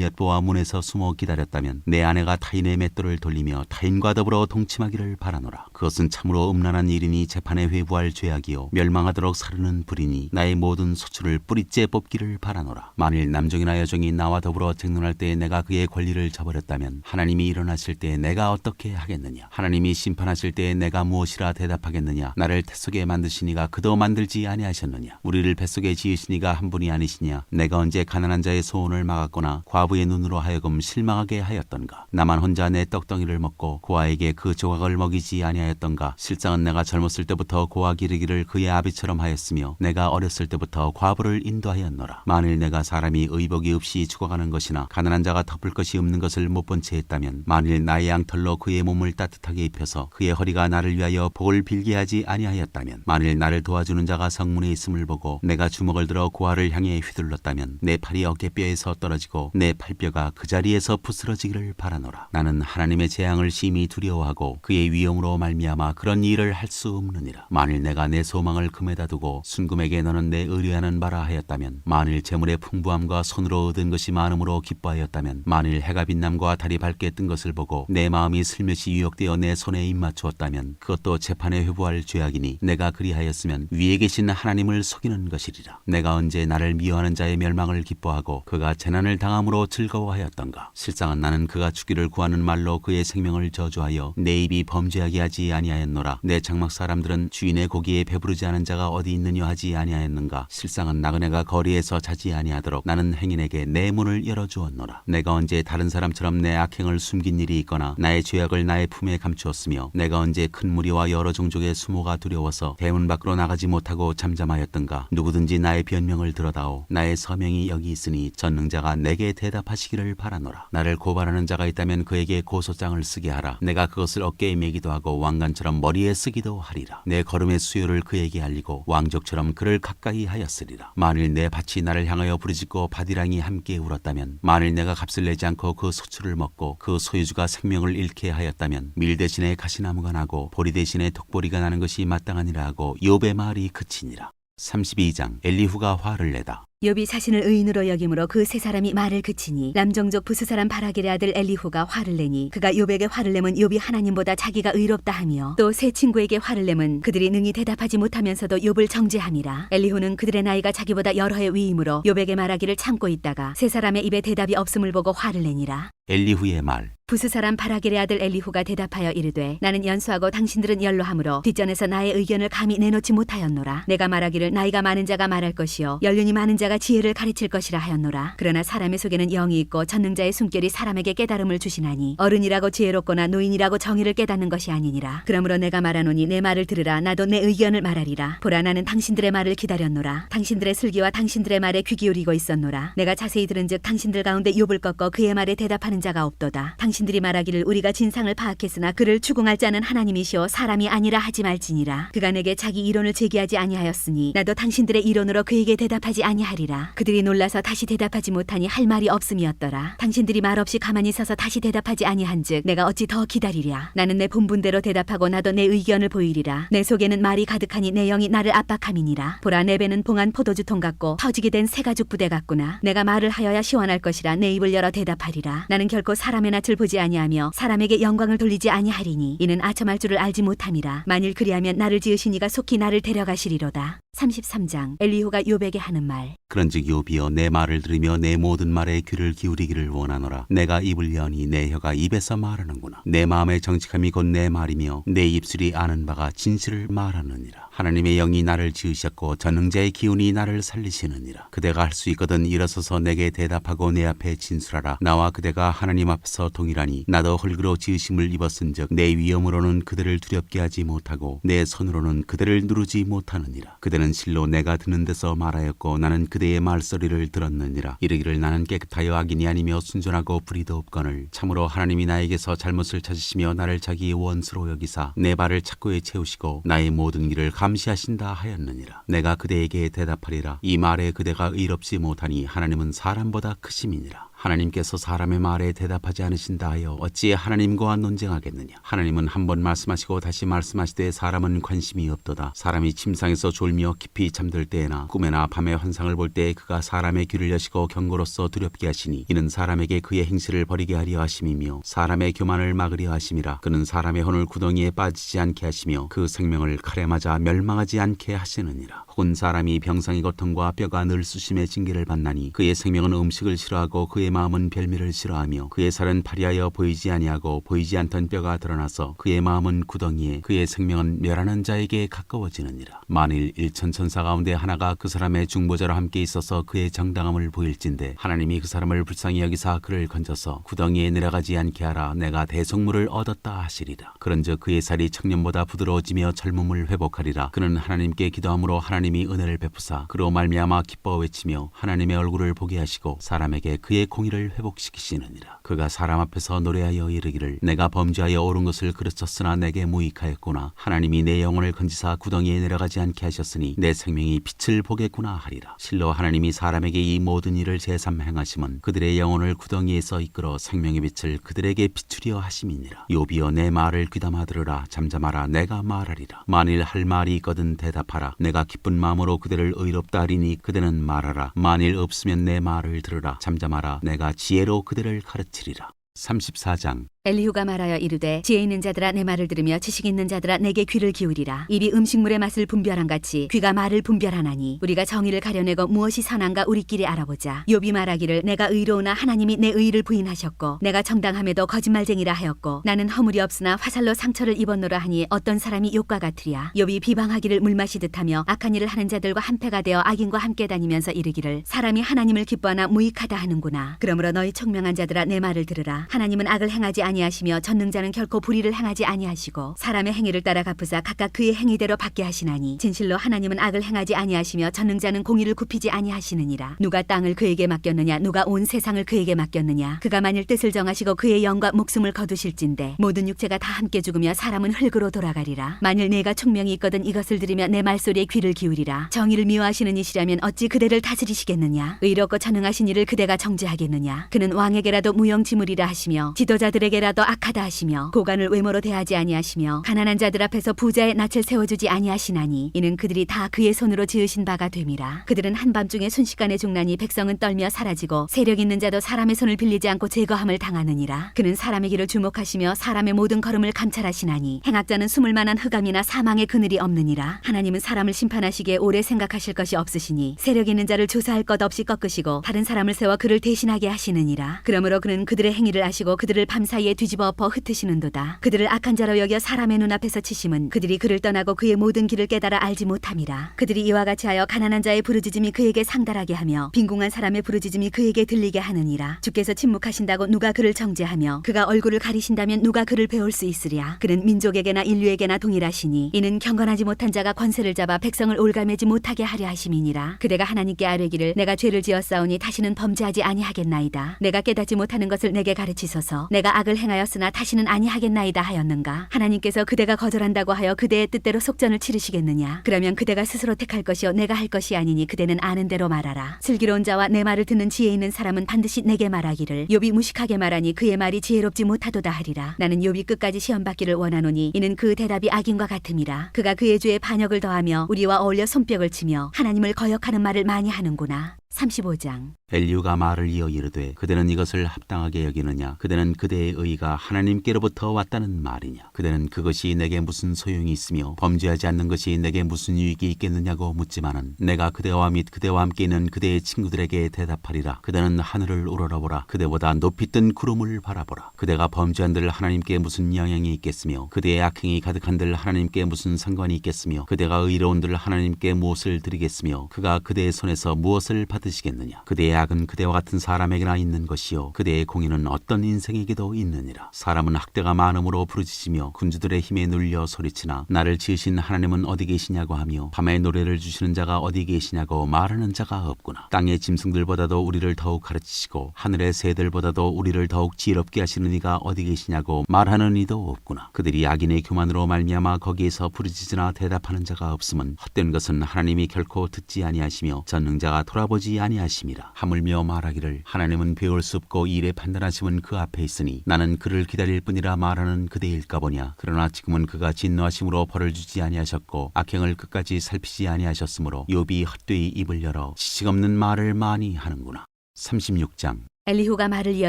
엿보아 문에서 숨어 기다렸다면 내 아내가 타인의 맷돌을 돌리며 타인과 더불어 동침하기를 바라노라. 그것은 참으로 음란한 일이니 재판에 회부할 죄악이요 멸망하도록 사르는 불이니 나의 모든 소출을 뿌리째 뽑기를 바라노라. 만일 남종이나 여종이 나와 더불어 쟁론할 때에 내가 그의 권리를 저버렸다면 하나님이 일어나실 때에 내가 어떻게 하겠느냐. 하나님이 심판하실 때에 내가 무엇이라 대답하겠느냐. 나를 태속에 만드시니가 그도 만들지 아니하셨느냐. 우리를 뱃속에 지으시니가 한 분이 아니시냐. 내가 언제 가난한 자의 소원을 막았거나 과부의 눈으로 하여금 실망하게 하였던가. 나만 혼자 내 떡덩이를 먹고 고아에게 그 조각을 먹이지 아니하였던가. 실상은 내가 젊었을 때부터 고아 기르기를 그의 아비처럼 하였으며 내가 어렸을 때부터 과부를 인도하였노라. 만일 내가 사람이 의복이 없이 죽어가는 것이나 가난한 자가 덮을 것이 없는 것을 못 본 채 했다면 만일 나의 양털로 그의 몸을 따뜻하게 입혀서 그의 허리가 나를 위하여 복을 빌게 하지 아니하였다면 만일 나를 도와주는 자가 성문에 있음을 보고 내가 주먹을 들어 고아를 향해 휘둘렀다면 내 팔이 어깨뼈에서 떨어지고 내 팔뼈가 그 자리에서 부스러지기를 바라노라. 나는 하나님의 재앙을 심히 두려워하고 그의 위엄으로 말미암아 그런 일을 할 수 없느니라. 만일 내가 내 소망을 금에다 두고 순금에게 너는 내 의뢰하는 바라 하였다면 만일 재물의 풍부함과 손으로 얻은 것이 많음으로 기뻐하였다면 만일 해가 빛남과 달이 밝게 뜬 것을 보고 내 마음이 슬며시 유혹되어 내 손에 입맞추었다면 그것도 재판에 회부할 죄악이니 내가 그리하였으면 위에 계신 하나님을 속이는 것이리라. 내가 언제 나를 미워하는 자의 멸망을 기뻐하고 그가 재난을 당함으로 즐거워하였던가. 실상은 나는 그가 죽기를 구하는 말로 그의 생명을 저주하여 내 입이 범죄하게 하지 아니하였노라. 내 장막 사람들은 주인의 고기에 배부르지 않은 자가 어디 있느냐 하지 아니하였는가. 실상은 나그네가 거리에서 자지 아니하도록 나는 행인에게 내 문을 열어주었노라. 내가 언제 다른 사람처럼 내 악행을 숨긴 일이 있거나 나의 죄악을 나의 품에 감추었으며 내가 언제 큰 무리와 여러 종족의 수모가 두려워서 대문 밖으로 나가지 못하고 잠잠하였던가. 누구든지 나의 변명을 들어다오. 나의 서명이 여기 있으니 전능자가 내게 대답하시기를 바라노라. 나를 고발하는 자가 있다면 그에게 고소장을 쓰게 하라. 내가 그것을 어깨에 메기도 하고 왕관처럼 머리에 쓰기도 하리라. 내 걸음의 수요를 그에게 알리고 왕족처럼 그를 가까이 하였으리라. 만일 내 밭이 나를 향하여 부르짖고 바디랑이 함께 울었다면 만일 내가 값을 내지 않고 그 소출을 먹고 그 소유주가 생명을 잃게 하였다면 밀 대신에 가시나무가 나고 보리 대신에 독보리가 나는 것이 마땅하니라 하고 욥의 말이 그치니라. 32장. 엘리후가 화를 내다. 욥이 자신을 의인으로 여김으로 그 세 사람이 말을 그치니 남종족 부스 사람 바라길의 아들 엘리후가 화를 내니 그가 욥에게 화를 내면 욥이 하나님보다 자기가 의롭다 하며 또 세 친구에게 화를 내면 그들이 능히 대답하지 못하면서도 욥을 정죄함이라. 엘리후는 그들의 나이가 자기보다 여러 해 위이므로 욥에게 말하기를 참고 있다가 세 사람의 입에 대답이 없음을 보고 화를 내니라. 엘리후의 말. 부스 사람 바라길의 아들 엘리후가 대답하여 이르되 나는 연소하고 당신들은 연로하므로 뒷전에서 나의 의견을 감히 내놓지 못하였노라. 내가 말하기를 나이가 많은 자가 말할 것이요 연륜이 많은 자가 지혜를 가르칠 것이라 하였노라. 그러나 사람의 속에는 영이 있고 전능자의 숨결이 사람에게 깨달음을 주시나니 어른이라고 지혜롭거나 노인이라고 정의를 깨닫는 것이 아니니라. 그러므로 내가 말하노니 내 말을 들으라. 나도 내 의견을 말하리라. 보라 나는 당신들의 말을 기다렸노라. 당신들의 슬기와 당신들의 말에 귀 기울이고 있었노라. 내가 자세히 들은즉 당신들 가운데 욥을 꺾어 그의 말에 대답하는 자가 없도다. 당신들이 말하기를 우리가 진상을 파악했으나 그를 추궁할 자는 하나님이시오 사람이 아니라 하지 말지니라. 그가 내게 자기 이론을 제기하지 아니하였으니 나도 당신들의 이론으로 그에게 대답하지 아니하리라. 그들이 놀라서 다시 대답하지 못하니 할 말이 없음이었더라. 당신들이 말없이 가만히 서서 다시 대답하지 아니한즉 내가 어찌 더 기다리랴. 나는 내 본분대로 대답하고 나도 내 의견을 보이리라. 내 속에는 말이 가득하니 내 영이 나를 압박함이니라. 보라 내 배는 봉한 포도주통 같고 터지게 된 새가죽 부대 같구나. 내가 말을 하여야 시원할 것이라 내 입을 열어 대답하리라. 나는 결코 사람의 낯을 보지 아니하며 사람에게 영광을 돌리지 아니하리니 이는 아첨할 줄을 알지 못함이라. 만일 그리하면 나를 지으신 이가 속히 나를 데려가시리로다. 33장 엘리후가 욥에게 하는 말. 그런즉 욥이여 내 말을 들으며 내 모든 말에 귀를 기울이기를 원하노라. 내가 입을 여니 내 혀가 입에서 말하는구나. 내 마음의 정직함이 곧 내 말이며 내 입술이 아는 바가 진실을 말하느니라. 하나님의 영이 나를 지으셨고 전능자의 기운이 나를 살리시느니라. 그대가 할 수 있거든 일어서서 내게 대답하고 내 앞에 진술하라. 나와 그대가 하나님 앞에서 동일하니 나도 흙으로 지으심을 입었은즉 내 위엄으로는 그들을 두렵게 하지 못하고 내 손으로는 그들을 누르지 못하느니라. 그대는 실로 내가 드는 데서 말하였고 나는 그대의 말소리를 들었느니라. 이르기를 나는 깨끗하여 악인이 아니며 순전하고 불의도 없거늘 참으로 하나님이 나에게서 잘못을 찾으시며 나를 자기의 원수로 여기사 내 발을 착고에 채우시고 나의 모든 길을 감시하신다 하였느니라. 내가 그대에게 대답하리라. 이 말에 그대가 의롭지 못하니 하나님은 사람보다 크심이니라. 하나님께서 사람의 말에 대답하지 않으신다 하여 어찌 하나님과 논쟁하겠느냐. 하나님은 한 번 말씀하시고 다시 말씀하시되 사람은 관심이 없도다. 사람이 침상에서 졸며 깊이 잠들 때에나 꿈에나 밤에 환상을 볼 때에 그가 사람의 귀를 여시고 경고로서 두렵게 하시니 이는 사람에게 그의 행실을 버리게 하려 하심이며 사람의 교만을 막으려 하심이라. 그는 사람의 혼을 구덩이에 빠지지 않게 하시며 그 생명을 칼에 맞아 멸망하지 않게 하시느니라. 혹은 사람이 병상의 고통과 뼈가 늘 수심의 징계를 받나니 그의 생명은 음식을 싫어하고 그의 마음은 별미를 싫어하며 그의 살은 파리하여 보이지 아니하고 보이지 않던 뼈가 드러나서 그의 마음은 구덩이에 그의 생명은 멸하는 자에게 가까워지느니라. 만일 일천 천사 가운데 하나가 그 사람의 중보자로 함께 있어서 그의 정당함을 보일진대 하나님이 그 사람을 불쌍히 여기사 그를 건져서 구덩이에 내려가지 않게 하라. 내가 대속물을 얻었다 하시리라. 그런즉 그의 살이 청년보다 부드러워지며 젊음을 회복하리라. 그는 하나님께 기도함으로 하나님이 은혜를 베푸사 그로 말미암아 기뻐 외치며 하나님의 얼굴을 보게 하시고 사람에게 그의 공의를 회복시키시느니라. 그가 사람 앞에서 노래하여 이르기를 내가 범죄하여 옳은 것을 그르쳤으나 내게 무익하였구나. 하나님이 내 영혼을 건지사 구덩이에 내려가지 않게 하셨으니 내 생명이 빛을 보겠구나 하리라. 실로 하나님이 사람에게 이 모든 일을 제삼 행하심은 그들의 영혼을 구덩이에서 이끌어 생명의 빛을 그들에게 비추려 하심이니라. 욥이여 내 말을 귀담아 들으라. 잠잠하라. 내가 말하리라. 만일 할 말이 있거든 대답하라. 내가 기쁜 마음으로 그들을 의롭다 하리니 그대는 말하라. 만일 없으면 내 말을 들으라. 잠잠하라. 내가 지혜로 그들을 가르치리라. 34장 엘리후가 말하여 이르되 지혜 있는 자들아 내 말을 들으며 지식 있는 자들아 내게 귀를 기울이라. 입이 음식물의 맛을 분별한 같이 귀가 말을 분별하나니 우리가 정의를 가려내고 무엇이 선한가 우리끼리 알아보자. 욥이 말하기를 내가 의로우나 하나님이 내 의를 부인하셨고 내가 정당함에도 거짓말쟁이라 하였고 나는 허물이 없으나 화살로 상처를 입었노라 하니 어떤 사람이 욥과 같으랴. 욥이 비방하기를 물 마시듯 하며 악한 일을 하는 자들과 한패가 되어 악인과 함께 다니면서 이르기를 사람이 하나님을 기뻐하나 무익하다 하는구나. 그러므로 너희 총명한 자들아 내 말을 들으라. 하나님은 악을 행하지 아니하시며 전능자는 결코 불의를 행하지 아니하시고 사람의 행위를 따라 갚으사 각각 그의 행위대로 받게 하시나니 진실로 하나님은 악을 행하지 아니하시며 전능자는 공의를 굽히지 아니하시느니라. 누가 땅을 그에게 맡겼느냐 누가 온 세상을 그에게 맡겼느냐. 그가 만일 뜻을 정하시고 그의 영과 목숨을 거두실진대 모든 육체가 다 함께 죽으며 사람은 흙으로 돌아가리라. 만일 내가 총명이 있거든 이것을 들으며 내 말소리에 귀를 기울이라. 정의를 미워하시는 이시라면 어찌 그대를 다스리시겠느냐. 의롭고 전능하신 이를 그대가 정죄하겠느냐. 그는 왕에게라도 무용지물이라 하시며 지도자들에게라도 때라도 악하다 하시며 고관을 외모로 대하지 아니하시며 가난한 자들 앞에서 부자의 낯을 세워주지 아니하시나니 이는 그들이 다 그의 손으로 지으신 바가 됨이라. 그들은 한밤중에 순식간에 죽나니 백성은 떨며 사라지고 세력 있는 자도 사람의 손을 빌리지 않고 제거함을 당하느니라. 그는 사람의 길을 주목하시며 사람의 모든 걸음을 감찰하시나니 행악자는 숨을 만한 흑암이나 사망의 그늘이 없느니라. 하나님은 사람을 심판하시기에 오래 생각하실 것이 없으시니 세력 있는 자를 조사할 것 없이 꺾으시고 다른 사람을 세워 그를 대신하게 하시느니라. 그러므로 그는 그들의 행위를 아시고 그들을 밤사이에 뒤집어 엎어 흩으시는도다. 그들을 악한 자로 여겨 사람의 눈앞에서 치심은 그들이 그를 떠나고 그의 모든 길을 깨달아 알지 못함이라. 그들이 이와 같이 하여 가난한 자의 부르짖음이 그에게 상달하게 하며 빈궁한 사람의 부르짖음이 그에게 들리게 하느니라. 주께서 침묵하신다고 누가 그를 정죄하며 그가 얼굴을 가리신다면 누가 그를 배울 수 있으랴. 그는 민족에게나 인류에게나 동일하시니 이는 경건하지 못한 자가 권세를 잡아 백성을 올가매지 못하게 하려 하심이니라. 그대가 하나님께 아뢰기를 내가 죄를 지었사오니 다시는 범죄하지 아니하겠나이다. 내가 깨닫지 못하는 것을 내게 가르치소서. 내가 악을 행하였으나 다시는 아니하겠나이다 하였는가. 하나님께서 그대가 거절한다고 하여 그대의 뜻대로 속전을 치르시겠느냐. 그러면 그대가 스스로 택할 것이요 내가 할 것이 아니니 그대는 아는 대로 말하라. 슬기로운 자와 내 말을 듣는 지혜 있는 사람은 반드시 내게 말하기를 욥이 무식하게 말하니 그의 말이 지혜롭지 못하도다 하리라. 나는 욥이 끝까지 시험받기를 원하노니 이는 그 대답이 악인과 같음이라. 그가 그의 죄에 반역을 더하며 우리와 어울려 손뼉을 치며 하나님을 거역하는 말을 많이 하는구나. 35장. 엘리후가 말을 이어 이르되 그대는 이것을 합당하게 여기느냐. 그대는 그대의 의가 하나님께로부터 왔다는 말이냐. 그대는 그것이 내게 무슨 소용이 있으며 범죄하지 않는 것이 내게 무슨 유익이 있겠느냐고 묻지만은 내가 그대와 및 그대와 함께 있는 그대의 친구들에게 대답하리라. 그대는 하늘을 우러러보라. 그대보다 높이 뜬 구름을 바라보라. 그대가 범죄한들 하나님께 무슨 영향이 있겠으며 그대의 악행이 가득한들 하나님께 무슨 상관이 있겠으며 그대가 의로운들 하나님께 무엇을 드리겠으며 그가 그대의 손에서 무엇을 받으시겠느냐. 그대의 악은 그대와 같은 사람에게나 있는 것이요 그대의 공의는 어떤 인생에게도 있느니라. 사람은 학대가 많음으로 부르짖으며 군주들의 힘에 눌려 소리치나 나를 지으신 하나님은 어디 계시냐고 하며 밤에 노래를 주시는 자가 어디 계시냐고 말하는 자가 없구나. 땅의 짐승들보다도 우리를 더욱 가르치시고 하늘의 새들보다도 우리를 더욱 지혜롭게 하시는 이가 어디 계시냐고 말하는 이도 없구나. 그들이 악인의 교만으로 말미암아 거기에서 부르짖으나 대답하는 자가 없음은 헛된 것은 하나님이 결코 듣지 아니하시며 전능자가 돌아보지 아니하심이라. 하물며 말하기를 하나님은 배울 수 없고 일에 판단하심은 그 앞에 있으니 나는 그를 기다릴 뿐이라 말하는 그대일까 보냐. 그러나 지금은 그가 진노하심으로 벌을 주지 아니하셨고 악행을 끝까지 살피지 아니하셨으므로 욥이 헛되이 입을 열어 지식 없는 말을 많이 하는구나. 36장. 엘리후가 말을 이어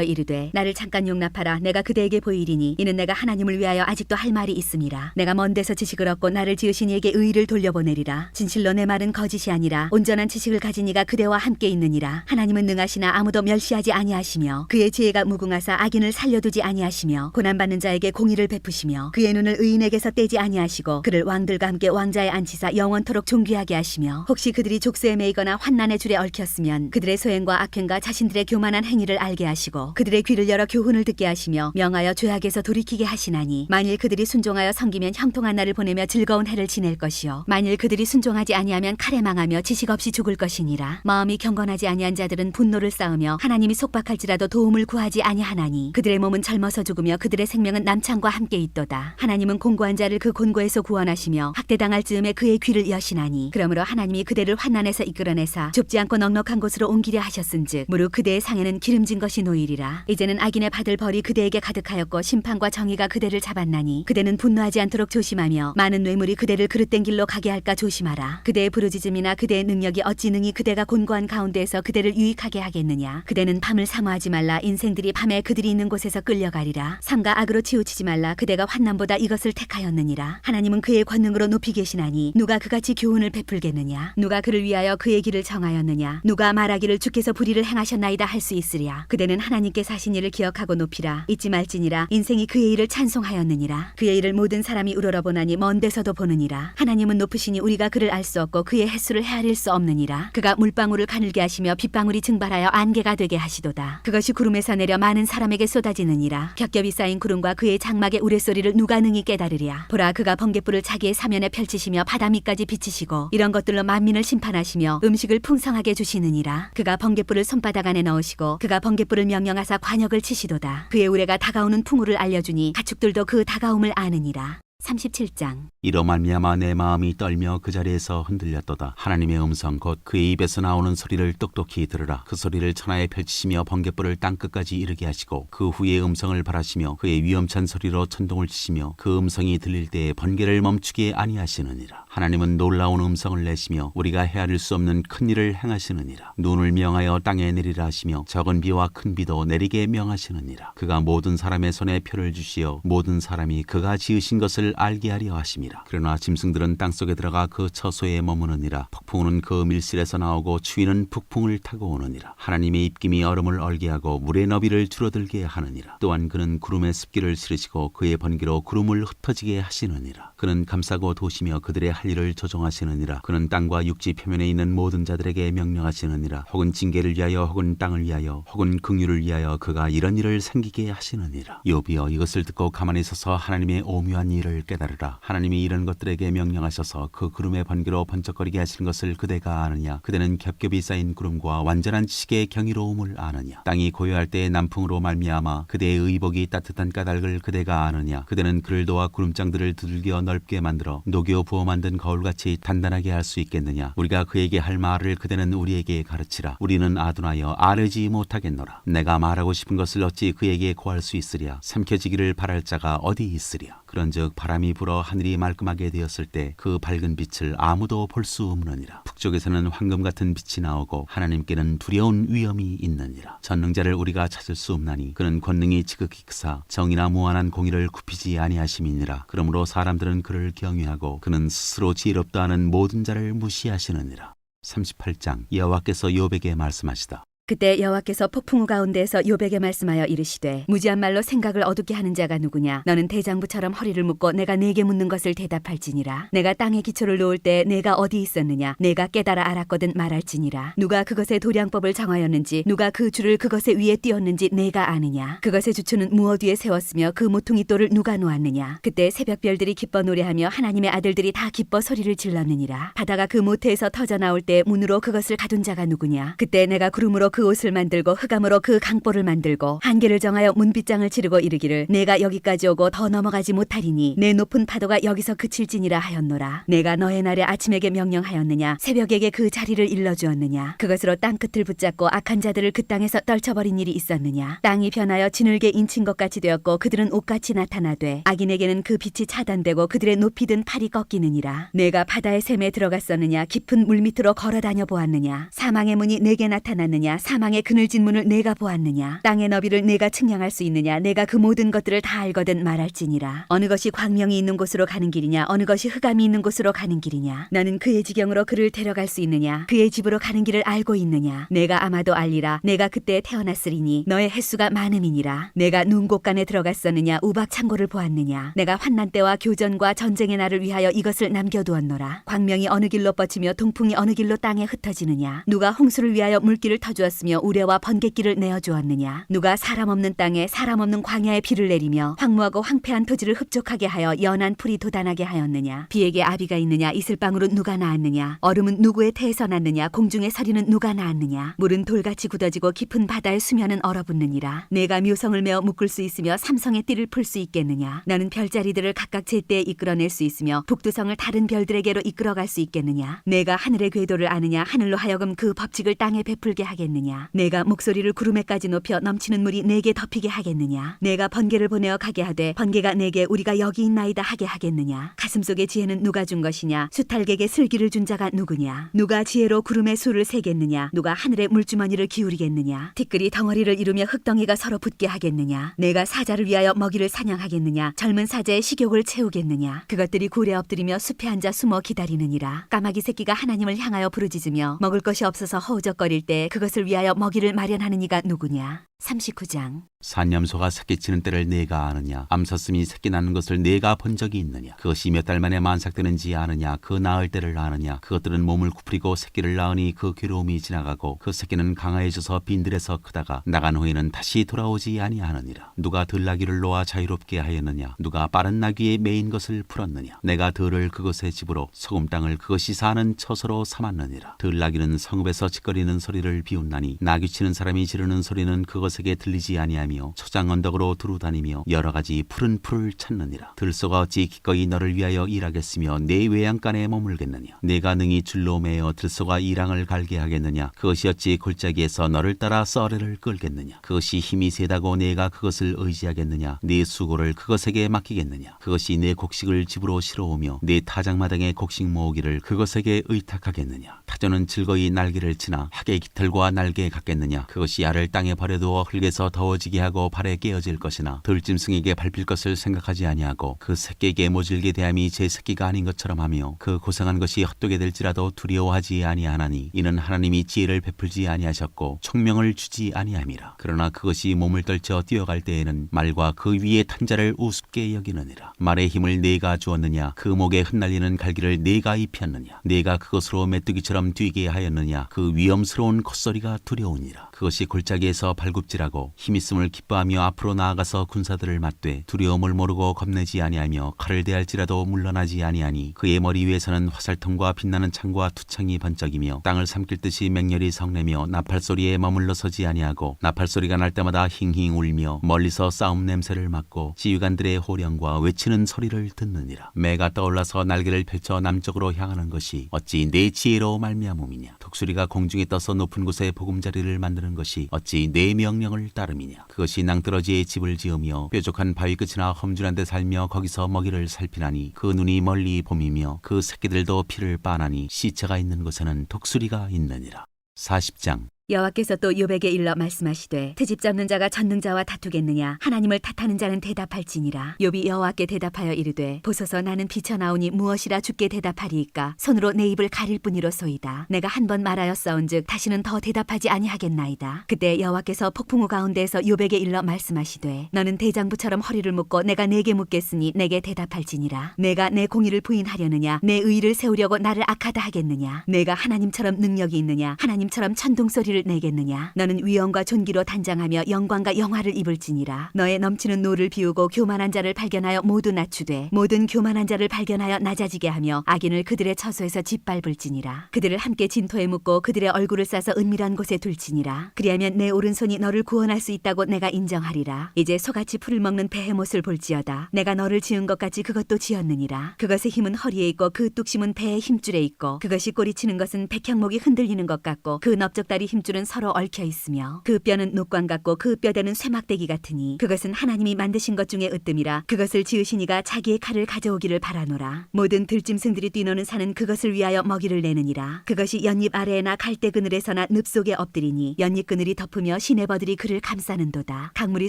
이르되 나를 잠깐 용납하라. 내가 그대에게 보이리니 이는 내가 하나님을 위하여 아직도 할 말이 있음이라. 내가 먼 데서 지식을 얻고 나를 지으신 이에게 의를 돌려보내리라. 진실로 내 말은 거짓이 아니라 온전한 지식을 가진 이가 그대와 함께 있느니라. 하나님은 능하시나 아무도 멸시하지 아니하시며 그의 지혜가 무궁하사 악인을 살려두지 아니하시며 고난받는 자에게 공의를 베푸시며 그의 눈을 의인에게서 떼지 아니하시고 그를 왕들과 함께 왕자에 앉히사 영원토록 존귀하게 하시며 혹시 그들이 족쇄에 매이거나 환난의 줄에 얽혔으면 그들의 소행과 악행과 자신들의 교만한 행위를 알게 하시고 그들의 귀를 열어 교훈을 듣게 하시며 명하여 죄악에서 돌이키게 하시나니 만일 그들이 순종하여 섬기면 형통한 날을 보내며 즐거운 해를 지낼 것이요 만일 그들이 순종하지 아니하면 칼에 망하며 지식 없이 죽을 것이니라. 마음이 경건하지 아니한 자들은 분노를 쌓으며 하나님이 속박할지라도 도움을 구하지 아니하나니 그들의 몸은 젊어서 죽으며 그들의 생명은 남창과 함께 있도다. 하나님은 공고한 자를 그 곤고에서 구원하시며 학대당할 즈음에 그의 귀를 여시나니 그러므로 하나님이 그대를 환난에서 이끌어내사 좁지 않고 넉넉한 곳으로 옮기려 하셨은즉 무릇 그대의 상에는 기름진 것이 놓이리라. 이제는 악인의 받을 벌이 그대에게 가득하였고 심판과 정의가 그대를 잡았나니 그대는 분노하지 않도록 조심하며 많은 뇌물이 그대를 그릇된 길로 가게 할까 조심하라. 그대의 부르짖음이나 그대의 능력이 어찌 능히 그대가 곤고한 가운데에서 그대를 유익하게 하겠느냐. 그대는 밤을 사모하지 말라. 인생들이 밤에 그들이 있는 곳에서 끌려가리라. 삼가 악으로 치우치지 말라. 그대가 환난보다 이것을 택하였느니라. 하나님은 그의 권능으로 높이 계시나니 누가 그같이 교훈을 베풀겠느냐. 누가 그를 위하여 그의 길을 정하였느냐. 누가 말하기를 주께서 불의를 행하셨나이다 할 수 있으랴. 그대는 하나님께 사신 일을 기억하고 높이라. 잊지 말지니라. 인생이 그의 일을 찬송하였느니라. 그의 일을 모든 사람이 우러러보나니 먼 데서도 보느니라. 하나님은 높으시니 우리가 그를 알 수 없고 그의 횟수를 헤아릴 수 없느니라. 그가 물방울을 가늘게 하시며 빗방울이 증발하여 안개가 되게 하시도다. 그것이 구름에서 내려 많은 사람에게 쏟아지느니라. 겹겹이 쌓인 구름과 그의 장막의 우레소리를 누가 능히 깨달으랴. 보라 그가 번갯불을 자기의 사면에 펼치시며 바다 밑까지 비치시고 이런 것들로 만민을 심판하시며 음식을 풍성하게 주시느니라. 그가 번갯불을 손바닥 안에 넣으시고 그가 번갯불을 명령하사 관역을 치시도다. 그의 우레가 다가오는 풍우를 알려주니 가축들도 그 다가옴을 아느니라. 37장. 이로 말미암아 내 마음이 떨며 그 자리에서 흔들렸도다. 하나님의 음성 곧 그의 입에서 나오는 소리를 똑똑히 들으라. 그 소리를 천하에 펼치시며 번갯불을 땅끝까지 이르게 하시고 그 후에 음성을 발하시며 그의 위엄찬 소리로 천둥을 치시며 그 음성이 들릴 때에 번개를 멈추게 아니하시느니라. 하나님은 놀라운 음성을 내시며 우리가 헤아릴 수 없는 큰 일을 행하시느니라. 눈을 명하여 땅에 내리라 하시며 적은 비와 큰 비도 내리게 명하시느니라. 그가 모든 사람의 손에 표를 주시어 모든 사람이 그가 지으신 것을 알게 하려 하심이라. 그러나 짐승들은 땅속에 들어가 그 처소에 머무느니라. 폭풍은 그 밀실에서 나오고 추위는 북풍을 타고 오느니라. 하나님의 입김이 얼음을 얼게 하고 물의 너비를 줄어들게 하느니라. 또한 그는 구름의 습기를 실으시고 그의 번개로 구름을 흩어지게 하시느니라. 그는 감싸고 도시며 그들의 할 일을 조종하시느니라. 그는 땅과 육지 표면에 있는 모든 자들에게 명령하시느니라. 혹은 징계를 위하여 혹은 땅을 위하여 혹은 긍휼을 위하여 그가 이런 일을 생기게 하시느니라. 욥이여 이것을 듣고 가만히 서서 하나님의 오묘한 일을 깨달으라. 하나님이 이런 것들에게 명령하셔서 그 구름의 번개로 번쩍거리게 하시는 것을 그대가 아느냐. 그대는 겹겹이 쌓인 구름과 완전한 지식의 경이로움을 아느냐. 땅이 고요할 때의 남풍으로 말미암아 그대의 의복이 따뜻한 까닭을 그대가 아느냐. 그대는 그를 도와 구름장들을 두들겨 넓게 만들어 녹여 부어 만든 거울같이 단단하게 할 수 있겠느냐. 우리가 그에게 할 말을 그대는 우리에게 가르치라. 우리는 아둔하여 아뢰지 못하겠노라. 내가 말하고 싶은 것을 어찌 그에게 고할 수 있으랴. 삼켜지기를 바랄 자가 어디 있으랴. 그런즉 바람이 불어 하늘이 말끔하게 되었을 때 그 밝은 빛을 아무도 볼 수 없느니라. 북쪽에서는 황금 같은 빛이 나오고 하나님께는 두려운 위엄이 있느니라. 전능자를 우리가 찾을 수 없나니 그는 권능이 지극히 크사 정의나 무한한 공의를 굽히지 아니하심이니라. 그러므로 사람들은 그를 경외하고 그는 스스로 지혜롭다 하는 모든 자를 무시하시느니라. 38장. 여호와께서 욥에게 말씀하시다. 그때 여호와께서 폭풍우 가운데에서 욥에게 말씀하여 이르시되 무지한 말로 생각을 어둡게 하는 자가 누구냐. 너는 대장부처럼 허리를 묶고 내가 네게 묻는 것을 대답할지니라. 내가 땅에 기초를 놓을 때 내가 어디 있었느냐. 내가 깨달아 알았거든 말할지니라. 누가 그것의 도량법을 정하였는지 누가 그 줄을 그것의 위에 띄었는지 내가 아느냐. 그것의 주추는 무엇 위에 세웠으며 그 모퉁이 돌을 누가 놓았느냐. 그때 새벽별들이 기뻐 노래하며 하나님의 아들들이 다 기뻐 소리를 질렀느니라. 바다가 그 모태에서 터져 나올 때 문으로 그것을 가둔 자가 누구냐. 그때 내가 구름으로 그 옷을 만들고 흑암으로 그 강보를 만들고 한계를 정하여 문빗장을 치르고 이르기를 내가 여기까지 오고 더 넘어가지 못하리니 내 높은 파도가 여기서 그칠지니라 하였노라. 내가 너의 날에 아침에게 명령하였느냐. 새벽에게 그 자리를 일러주었느냐. 그것으로 땅끝을 붙잡고 악한 자들을 그 땅에서 떨쳐버린 일이 있었느냐. 땅이 변하여 진흙에 인친 것 같이 되었고 그들은 옷같이 나타나되 악인에게는 그 빛이 차단되고 그들의 높이 든 팔이 꺾이느니라. 내가 바다의 샘에 들어갔었느냐. 깊은 물 밑으로 걸어다녀 보았느냐. 사망의 문이 내게 나타났느냐. 사망의 그늘진 문을 내가 보았느냐. 땅의 너비를 내가 측량할 수 있느냐. 내가 그 모든 것들을 다 알거든 말할지니라. 어느 것이 광명이 있는 곳으로 가는 길이냐. 어느 것이 흑암이 있는 곳으로 가는 길이냐. 너는 그의 지경으로 그를 데려갈 수 있느냐. 그의 집으로 가는 길을 알고 있느냐. 내가 아마도 알리라. 내가 그때 태어났으리니 너의 횟수가 많음이니라. 내가 눈 곳간에 들어갔었느냐. 우박 창고를 보았느냐. 내가 환난 때와 교전과 전쟁의 날을 위하여 이것을 남겨두었노라. 광명이 어느 길로 뻗치며 동풍이 어느 길로 땅에 흩어지느냐. 누가 홍수를 위하여 물길을 터주었으며 우레와 번갯길을 내어주었느냐. 누가 사람 없는 땅에 사람 없는 광야에 비를 내리며 황무하고 황폐한 토지를 흡족하게 하여 연한 풀이 돋아나게 하였느냐. 비에게 아비가 있느냐. 이슬방울은 누가 낳았느냐. 얼음은 누구의 태에서 났느냐. 공중의 서리는 누가 낳았느냐. 물은 돌같이 굳어지고 깊은 바다의 수면은 얼어붙느니라. 내가 묘성을 메어 묶을 수 있으며 삼성의 띠를 풀 수 있겠느냐. 너는 별자리들을 각각 제때에 이끌어낼 수 있으며 북두성을 다른 별들에게로 이끌어갈 수 있겠느냐. 내가 하늘의 궤도를 아느냐. 하늘로 하여금 그 법칙을 땅에 베풀게 하겠느냐. 내가 목소리를 구름에까지 높여 넘치는 물이 내게 덮이게 하겠느냐. 내가 번개를 보내어 가게 하되 번개가 내게 우리가 여기 있나이다 하게 하겠느냐. 가슴속의 지혜는 누가 준 것이냐. 수탈객에 슬기를 준 자가 누구냐. 누가 지혜로 구름의 수를 세겠느냐. 누가 하늘의 물주머니를 기울이겠느냐. 티끌이 덩어리를 이루며 흙덩이가 서로 붙게 하겠느냐. 내가 사자를 위하여 먹이를 사냥하겠느냐. 젊은 사자의 식욕을 채우겠느냐. 그것들이 굴에 엎드리며 숲에 앉아 숨어 기다리느니라. 까마귀 새끼가 하나님을 향하여 부르짖으며 먹을 것이 없어서 허우적거릴 때 그것을 위하여 먹이를 마련하는 이가 누구냐. 39장. 산염소가 새끼치는 때를 내가 아느냐. 암사슴이 새끼 낳는 것을 내가 본 적이 있느냐. 그것이 몇 달 만에 만삭되는지 아느냐. 그 낳을 때를 아느냐. 그것들은 몸을 굽히고 새끼를 낳으니 그 괴로움이 지나가고 그 새끼는 강화해져서 빈들에서 크다가 나간 후에는 다시 돌아오지 아니하느니라. 누가 들나귀를 놓아 자유롭게 하였느냐. 누가 빠른 나귀에 매인 것을 풀었느냐. 내가 들을 그것의 집으로 소금 땅을 그것이 사는 처소로 삼았느니라. 들나귀는 성읍에서 짓거리는 소리를 비웃나니 나귀 치는 사람이 지르는 소리는 그것 그것에게 들리지 아니하며 초장 언덕으로 두루 다니며 여러 가지 푸른 풀을 찾느니라. 들소가 어찌 기꺼이 너를 위하여 일하겠으며 내 외양간에 머물겠느냐. 내가 능히 줄로 매어 들소가 이랑을 갈게 하겠느냐. 그것이 어찌 골짜기에서 너를 따라 썰매를 끌겠느냐. 그것이 힘이 세다고 내가 그것을 의지하겠느냐. 내 수고를 그것에게 맡기겠느냐. 그것이 내 곡식을 집으로 실어오며 내 타작마당에 곡식 모으기를 그것에게 의탁하겠느냐. 타조는 즐거이 날개를 치나 학의 깃털과 날개 같겠느냐. 그것이 알을 땅에 버려두어 흙에서 더워지게 하고 발에 깨어질 것이나 들짐승에게 밟힐 것을 생각하지 아니하고 그 새끼에게 모질게 대함이 제 새끼가 아닌 것처럼 하며 그 고생한 것이 헛되게 될지라도 두려워하지 아니하나니 이는 하나님이 지혜를 베풀지 아니하셨고 총명을 주지 아니함이라. 그러나 그것이 몸을 떨쳐 뛰어갈 때에는 말과 그 위에 탄 자를 우습게 여기느니라. 말의 힘을 내가 주었느냐. 그 목에 흩날리는 갈기를 내가 입혔느냐. 내가 그것으로 메뚜기처럼 뛰게 하였느냐. 그 위험스러운 콧소리가 두려우니라. 그것이 골짜기에서 발굽질하고 힘있음을 기뻐하며 앞으로 나아가서 군사들을 맞되 두려움을 모르고 겁내지 아니하며 칼을 대할지라도 물러나지 아니하니 그의 머리 위에서는 화살통과 빛나는 창과 투창이 번쩍이며 땅을 삼킬 듯이 맹렬히 성내며 나팔소리에 머물러 서지 아니하고 나팔소리가 날 때마다 힝힝 울며 멀리서 싸움 냄새를 맡고 지휘관들의 호령과 외치는 소리를 듣느니라. 매가 떠올라서 날개를 펼쳐 남쪽으로 향하는 것이 어찌 내 지혜로 말미암음이냐. 독수리가 공중에 떠서 높은 곳에 보금자리를 만드는 것이 어찌 내 명령을 따름이냐. 그것이 낭떠러지에 집을 지으며 뾰족한 바위 끝이나 험준한 데 살며 거기서 먹이를 살피나니 그 눈이 멀리 봄이며 그 새끼들도 피를 빠나니 시체가 있는 곳에는 독수리가 있느니라. 40장. 여호와께서 또 욥에게 일러 말씀하시되 트집 잡는 자가 전능자와 다투겠느냐. 하나님을 탓하는 자는 대답할지니라. 욥이 여호와께 대답하여 이르되 보소서 나는 비쳐나오니 무엇이라 주께 대답하리이까. 손으로 내 입을 가릴 뿐이로소이다. 내가 한 번 말하였사온즉 다시는 더 대답하지 아니하겠나이다. 그때 여호와께서 폭풍우 가운데에서 욥에게 일러 말씀하시되 너는 대장부처럼 허리를 묶고 내가 내게 묻겠으니 내게 대답할지니라. 내가 내 공의를 부인하려느냐. 내 의를 세우려고 나를 악하다 하겠느냐. 내가 하나님처럼 능력이 있느냐. 하나님처럼 천둥소리를 내겠느냐. 너는 위엄과 존귀로 단장하며 영광과 영화를 입을지니라. 너의 넘치는 노를 비우고 교만한 자를 발견하여 모두 낮추되 모든 교만한 자를 발견하여 낮아지게 하며 악인을 그들의 처소에서 짓밟을지니라. 그들을 함께 진토에 묻고 그들의 얼굴을 싸서 은밀한 곳에 둘지니라. 그리하면 내 오른손이 너를 구원할 수 있다고 내가 인정하리라. 이제 소같이 풀을 먹는 베헤못을 볼지어다. 내가 너를 지은 것 같이 그것도 지었느니라. 그것의 힘은 허리에 있고 그 뚝심은 배의 힘줄에 있고 그것이 꼬리치는 것은 백향목이 흔들리는 것 같고 그 넓적다리 힘줄은 서로 얽혀 있으며 그 뼈는 녹광 같고 그 뼈대는 쇠막대기 같으니 그것은 하나님이 만드신 것 중에 으뜸이라. 그것을 지으신 이가 자기의 칼을 가져오기를 바라노라. 모든 들짐승들이 뛰노는 산은 그것을 위하여 먹이를 내느니라. 그것이 연잎 아래에나 갈대 그늘에서나 늪 속에 엎드리니 연잎 그늘이 덮으며 시내버들이 그를 감싸는도다. 강물이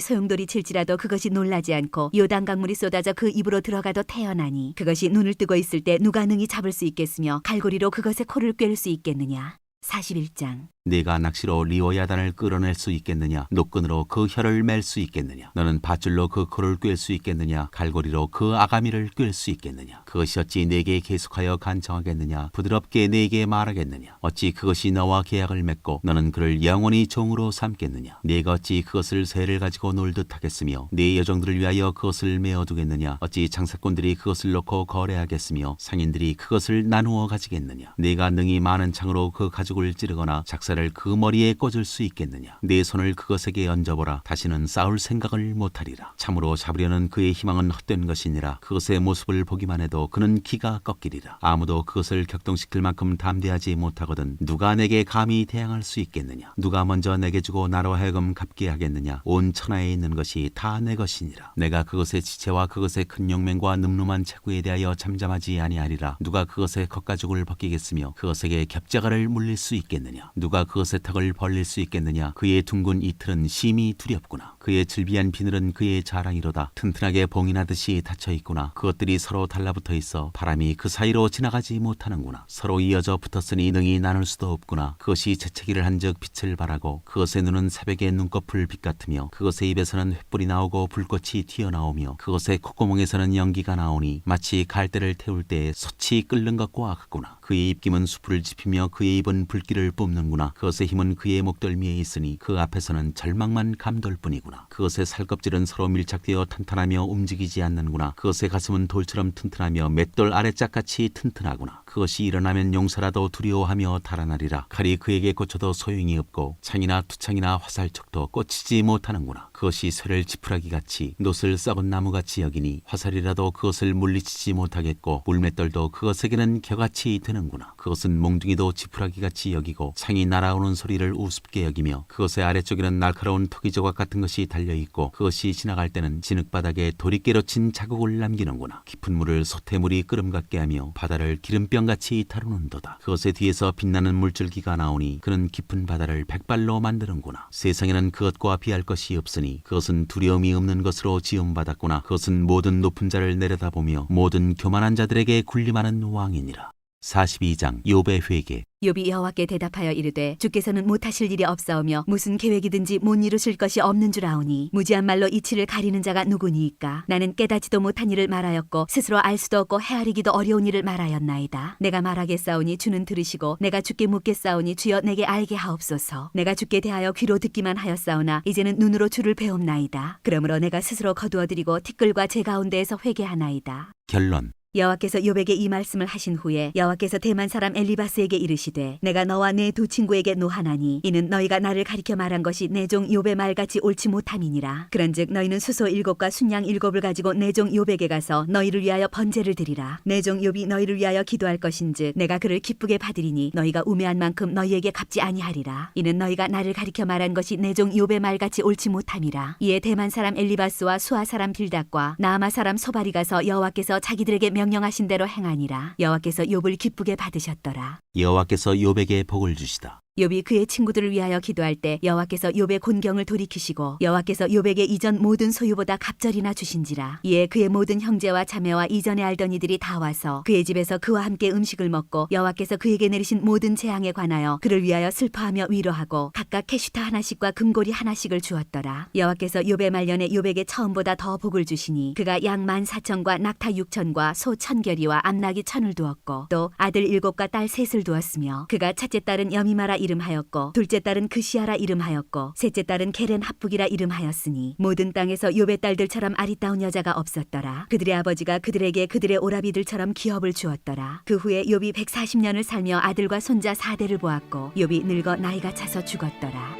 소용돌이 칠지라도 그것이 놀라지 않고 요단 강물이 쏟아져 그 입으로 들어가도 태어나니 그것이 눈을 뜨고 있을 때 누가 능히 잡을 수 있겠으며 갈고리로 그것의 코를 꿰를 수 있겠느냐. 41장. 네가 낚시로 리오야단을 끌어낼 수 있겠느냐. 노끈으로 그 혀를 맬 수 있겠느냐. 너는 밧줄로 그 코를 꿰 수 있겠느냐. 갈고리로 그 아가미를 꿰 수 있겠느냐. 그것이 어찌 내게 계속하여 간청하겠느냐. 부드럽게 내게 말하겠느냐. 어찌 그것이 너와 계약을 맺고 너는 그를 영원히 종으로 삼겠느냐. 네가 어찌 그것을 새를 가지고 놀듯 하겠으며 네 여종들을 위하여 그것을 메어두겠느냐. 어찌 장사꾼들이 그것을 놓고 거래하겠으며 상인들이 그것을 나누어 가지겠느냐. 네가 능히 많은 창으로 그 가죽을 찌르거나 작사를 그 머리에 꽂을 수 있겠느냐. 내 손을 그것에게 얹어보라. 다시는 싸울 생각을 못하리라. 참으로 잡으려는 그의 희망은 헛된 것이니라. 그것의 모습을 보기만 해도 그는 기가 꺾이리라. 아무도 그것을 격동시킬 만큼 담대하지 못하거든 누가 내게 감히 대항할 수 있겠느냐. 누가 먼저 내게 주고 나로 하여금 갚게 하겠느냐. 온 천하에 있는 것이 다 내 것이니라. 내가 그것의 지체와 그것의 큰 용맹과 늠름한 체구에 대하여 잠잠하지 아니하리라. 누가 그것의 겉가죽을 벗기겠으며 그것에게 겹자가를 물릴 수 있겠느냐. 누가 그것의 턱을 벌릴 수 있겠느냐. 그의 둥근 이틀은 심히 두렵구나. 그의 질비한 비늘은 그의 자랑이로다. 튼튼하게 봉인하듯이 닫혀 있구나. 그것들이 서로 달라붙어 있어 바람이 그 사이로 지나가지 못하는구나. 서로 이어져 붙었으니 능히 나눌 수도 없구나. 그것이 재채기를 한즉 빛을 발하고 그것의 눈은 새벽의 눈꺼풀 빛 같으며 그것의 입에서는 횃불이 나오고 불꽃이 튀어나오며 그것의 콧구멍에서는 연기가 나오니 마치 갈대를 태울 때 솥이 끓는 것과 같구나. 그의 입김은 수풀을 지피며 그의 입은 불길을 뿜는구나. 그것의 힘은 그의 목덜미에 있으니 그 앞에서는 절망만 감돌 뿐이구나. 그것의 살껍질은 서로 밀착되어 탄탄하며 움직이지 않는구나. 그것의 가슴은 돌처럼 튼튼하며 맷돌 아래짝같이 튼튼하구나. 그것이 일어나면 용사라도 두려워하며 달아나리라. 칼이 그에게 꽂혀도 소용이 없고 창이나 투창이나 화살촉도 꽂히지 못하는구나. 그것이 쇠를 지푸라기같이 놋을 썩은 나무같이 여기니 화살이라도 그것을 물리치지 못하겠고 물맷돌도 그것에게는 겨같이 드는구나. 그것은 몽둥이도 지푸라기같이 여기고 창이 날아오는 소리를 우습게 여기며 그것의 아래쪽에는 날카로운 토기조각 같은 것이 달려있고 그것이 지나갈 때는 진흙바닥에 도리깨로 친 자국을 남기는구나. 깊은 물을 솥에물이 끓음 같게 하며 바다를 기름병같이 다루는도다. 그것의 뒤에서 빛나는 물줄기가 나오니 그는 깊은 바다를 백발로 만드는구나. 세상에는 그것과 비할 것이 없으니 그것은 두려움이 없는 것으로 지음받았구나. 그것은 모든 높은 자를 내려다보며 모든 교만한 자들에게 군림하는 왕이니라. 42장 욥의 회개. 욥이 여호와께 대답하여 이르되 주께서는 못하실 일이 없사오며 무슨 계획이든지 못 이루실 것이 없는 줄 아오니 무지한 말로 이치를 가리는 자가 누구니이까. 나는 깨닫지도 못한 일을 말하였고 스스로 알 수도 없고 헤아리기도 어려운 일을 말하였나이다. 내가 말하겠사오니 주는 들으시고 내가 주께 묻겠사오니 주여 내게 알게 하옵소서. 내가 주께 대하여 귀로 듣기만 하였사오나 이제는 눈으로 주를 배움나이다. 그러므로 내가 스스로 거두어드리고 티끌과 제 가운데에서 회개하나이다. 결론. 여호와께서 욥에게 이 말씀을 하신 후에 여호와께서 대만 사람 엘리바스에게 이르시되 내가 너와 내 두 친구에게 노하나니 이는 너희가 나를 가리켜 말한 것이 내 종 욥의 말같이 옳지 못함이니라. 그런즉 너희는 수소 7과 순양 7을 가지고 내 종 욥에게 가서 너희를 위하여 번제를 드리라. 내 종 욥이 너희를 위하여 기도할 것인즉 내가 그를 기쁘게 받으리니 너희가 우매한 만큼 너희에게 갚지 아니하리라. 이는 너희가 나를 가리켜 말한 것이 내 종 욥의 말같이 옳지 못함이라. 이에 대만 사람 엘리바스와 수아 사람 빌닷과 나아마 사람 소발이 가서 여호와께서 자기들에게 명령하신 대로 행하니라. 여호와께서 욥을 기쁘게 받으셨더라. 여호와께서 욥에게 복을 주시다. 욥이 그의 친구들을 위하여 기도할 때 여호와께서 욥의 곤경을 돌이키시고 여호와께서 욥에게 이전 모든 소유보다 갑절이나 주신지라. 이에 그의 모든 형제와 자매와 이전에 알던 이들이 다 와서 그의 집에서 그와 함께 음식을 먹고 여호와께서 그에게 내리신 모든 재앙에 관하여 그를 위하여 슬퍼하며 위로하고 각각 캐슈타 하나씩과 금고리 하나씩을 주었더라. 여호와께서 욥의 말년에 욥에게 처음보다 더 복을 주시니 그가 양 14,000과 낙타 6,000과 소 1,000결이와 암나귀 1,000을 두었고 또 아들 7과 딸 3을 두었으며 그가 첫째 딸은 여미마라 이름하였고 둘째 딸은 그시아라 이름하였고 셋째 딸은 게렌 합북이라 이름하였으니 모든 땅에서 욥의 딸들처럼 아리따운 여자가 없었더라. 그들의 아버지가 그들에게 그들의 오라비들처럼 기업을 주었더라. 그 후에 욥이 140년을 살며 아들과 손자 4대를 보았고 욥이 늙어 나이가 차서 죽었더라.